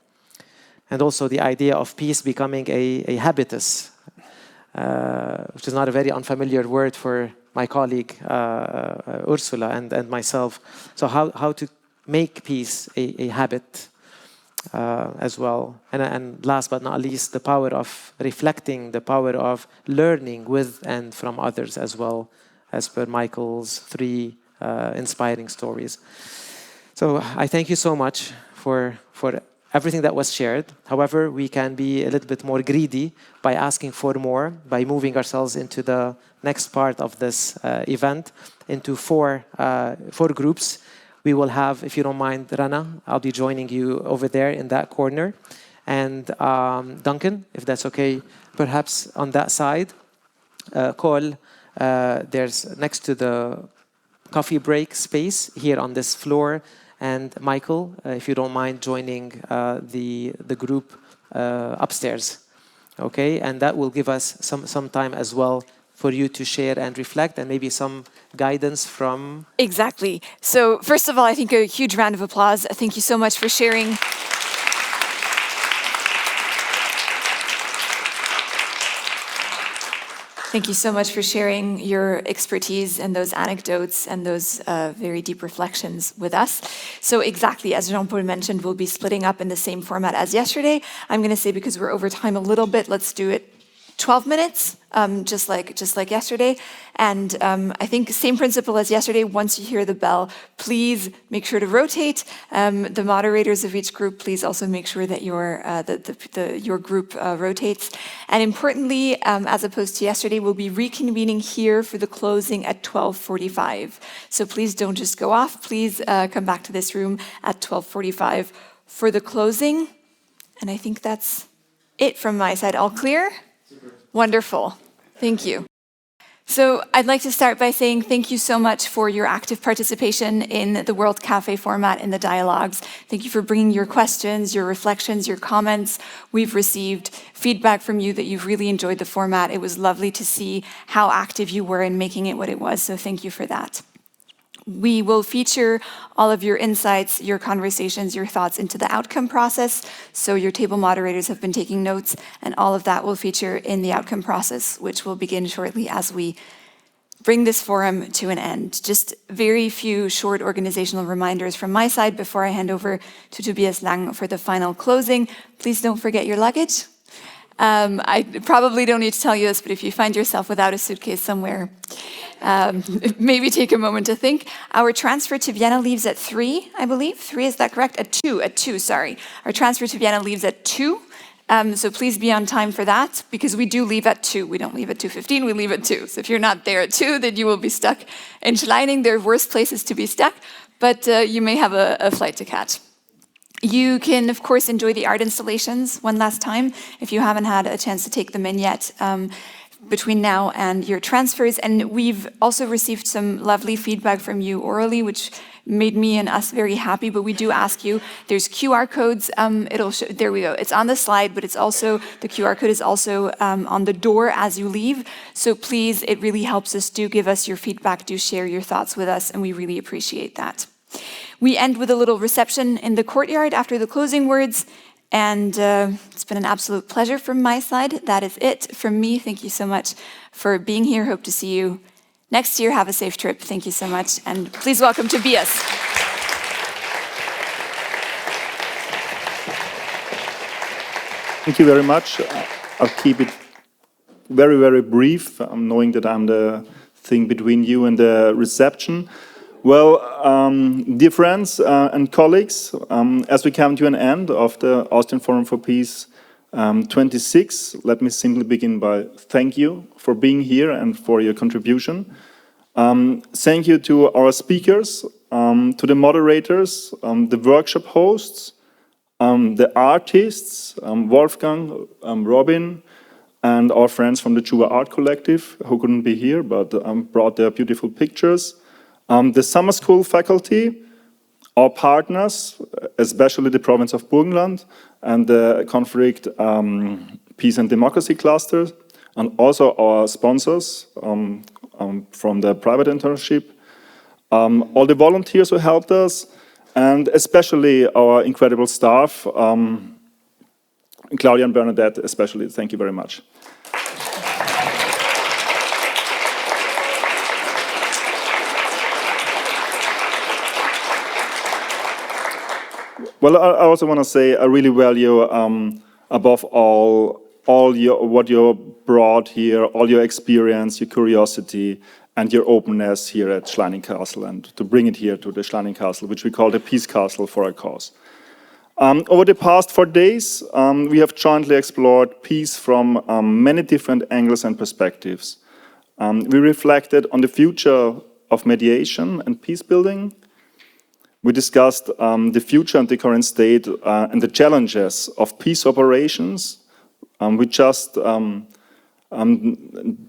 And also the idea of peace becoming a habitus, which is not a very unfamiliar word for my colleague Ursula and myself. So how to make peace a habit as well. And last but not least, the power of reflecting, the power of learning with and from others as well, as per Michael's 3 inspiring stories. So I thank you so much for everything that was shared. However, we can be a little bit more greedy by asking for more, by moving ourselves into the next part of this event, into four groups. We will have, if you don't mind, Rana, I'll be joining you over there in that corner. And Duncan, if that's okay, perhaps on that side. Kuol, there's next to the coffee break space here on this floor. And Michael, if you don't mind joining the group upstairs. Okay, and that will give us some time as well for you to share and reflect, and maybe some guidance from... Exactly. So first of all, I think a huge round of applause. Thank you so much for sharing. Thank you so much for sharing your expertise and those anecdotes and those very deep reflections with us. So exactly, as Jean-Paul mentioned, we'll be splitting up in the same format as yesterday. I'm going to say, because we're over time a little bit, let's do it 12 minutes, just like yesterday. And I think same principle as yesterday. Once you hear the bell, please make sure to rotate. The moderators of each group, please also make sure that your group rotates. And importantly, as opposed to yesterday, we'll be reconvening here for the closing at 12:45. So please don't just go off. Please come back to this room at 12:45 for the closing. And I think that's it from my side. All clear? Wonderful. Thank you. So I'd like to start by saying thank you so much for your active participation in the World Cafe format, in the dialogues. Thank you for bringing your questions, your reflections, your comments. We've received feedback from you that you've really enjoyed the format. It was lovely to see how active you were in making it what it was, so thank you for that. We will feature all of your insights, your conversations, your thoughts into the outcome process. So your table moderators have been taking notes, and all of that will feature in the outcome process, which will begin shortly as we bring this forum to an end. Just very few short organizational reminders from my side before I hand over to Tobias Lang for the final closing. Please don't forget your luggage. I probably don't need to tell you this, but if you find yourself without a suitcase somewhere, maybe take a moment to think. Our transfer to Vienna leaves at 3, I believe. 3, is that correct? At 2, sorry. Our transfer to Vienna leaves at 2. So please be on time for that, because we do leave at 2. We don't leave at 2:15, we leave at 2. So if you're not there at 2, then you will be stuck in Schleining. There are worse places to be stuck, but you may have a flight to catch. You can, of course, enjoy the art installations one last time if you haven't had a chance to take them in yet between now and your transfers. And we've also received some lovely feedback from you orally, which made me and us very happy. But we do ask you, there's QR codes. It'll show, there we go. It's on the slide, but it's also, the QR code is also on the door as you leave. So please, it really helps us. Do give us your feedback. Do share your thoughts with us, and we really appreciate that. We end with a little reception in the courtyard after the closing words, and it's been an absolute pleasure from my side. That is it from me. Thank you so much for being here. Hope to see you next year. Have a safe trip. Thank you so much, and please welcome Tobias. Thank you very much. I'll keep it very, very brief, knowing that I'm the thing between you and the reception. Well, dear friends and colleagues, as we come to an end of the Austrian Forum for Peace 26, let me simply begin by thank you for being here and for your contribution. Thank you to our speakers, to the moderators, the workshop hosts, the artists, Wolfgang, Robin, and our friends from the Juba Art Collective, who couldn't be here, but brought their beautiful pictures. The summer school faculty, our partners, especially the province of Burgenland, and the conflict peace and democracy clusters, and also our sponsors from the private internship, all the volunteers who helped us, and especially our incredible staff, Claudia and Bernadette especially. Thank you very much. Well, I also want to say I really value, above all what you brought here, all your experience, your curiosity, and your openness here at Schleining Castle, and to bring it here to the Schleining Castle, which we call the Peace Castle for our cause. Over the past 4 days, we have jointly explored peace from many different angles and perspectives. We reflected on the future of mediation and peace building. We discussed the future and the current state and the challenges of peace operations. We just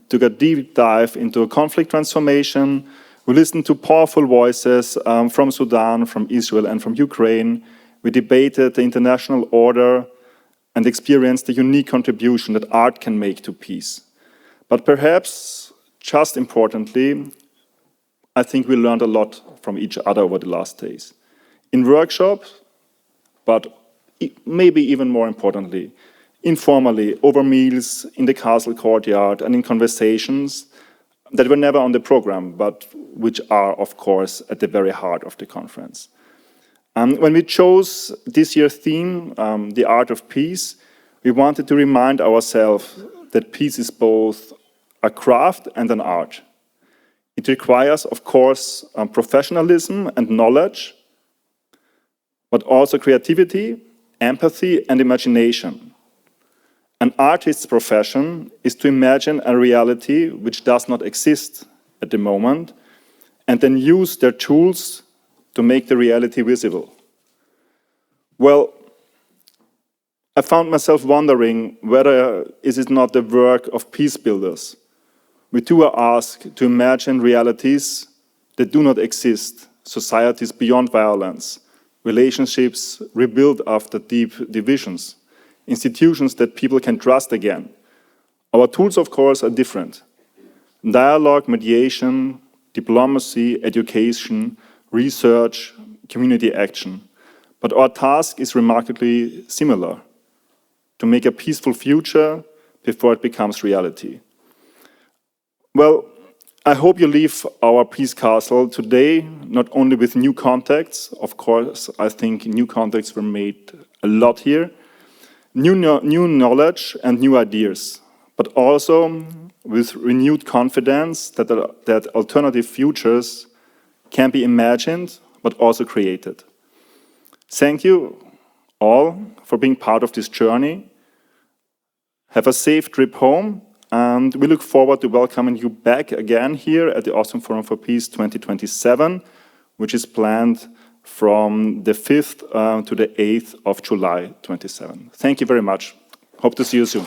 took a deep dive into conflict transformation. We listened to powerful voices from Sudan, from Israel, and from Ukraine. We debated the international order and experienced the unique contribution that art can make to peace. But perhaps, just importantly, I think we learned a lot from each other over the last days. In workshops, but maybe even more importantly, informally, over meals, in the castle courtyard, and in conversations that were never on the program, but which are, of course, at the very heart of the conference. When we chose this year's theme, the art of peace, we wanted to remind ourselves that peace is both a craft and an art. It requires, of course, professionalism and knowledge, but also creativity, empathy, and imagination. An artist's profession is to imagine a reality which does not exist at the moment, and then use their tools to make the reality visible. Well, I found myself wondering whether is it not the work of peace builders. We too are asked to imagine realities that do not exist, societies beyond violence, relationships rebuilt after deep divisions, institutions that people can trust again. Our tools, of course, are different. Dialogue, mediation, diplomacy, education, research, community action. But our task is remarkably similar: to make a peaceful future before it becomes reality. Well, I hope you leave our Peace Castle today not only with new contacts, of course, I think new contacts were made a lot here, new knowledge and new ideas, but also with renewed confidence that alternative futures can be imagined, but also created. Thank you all for being part of this journey. Have a safe trip home, and we look forward to welcoming you back again here at the Austrian Forum for Peace 2027, which is planned from the 5th to the 8th of July 27. Thank you very much. Hope to see you soon.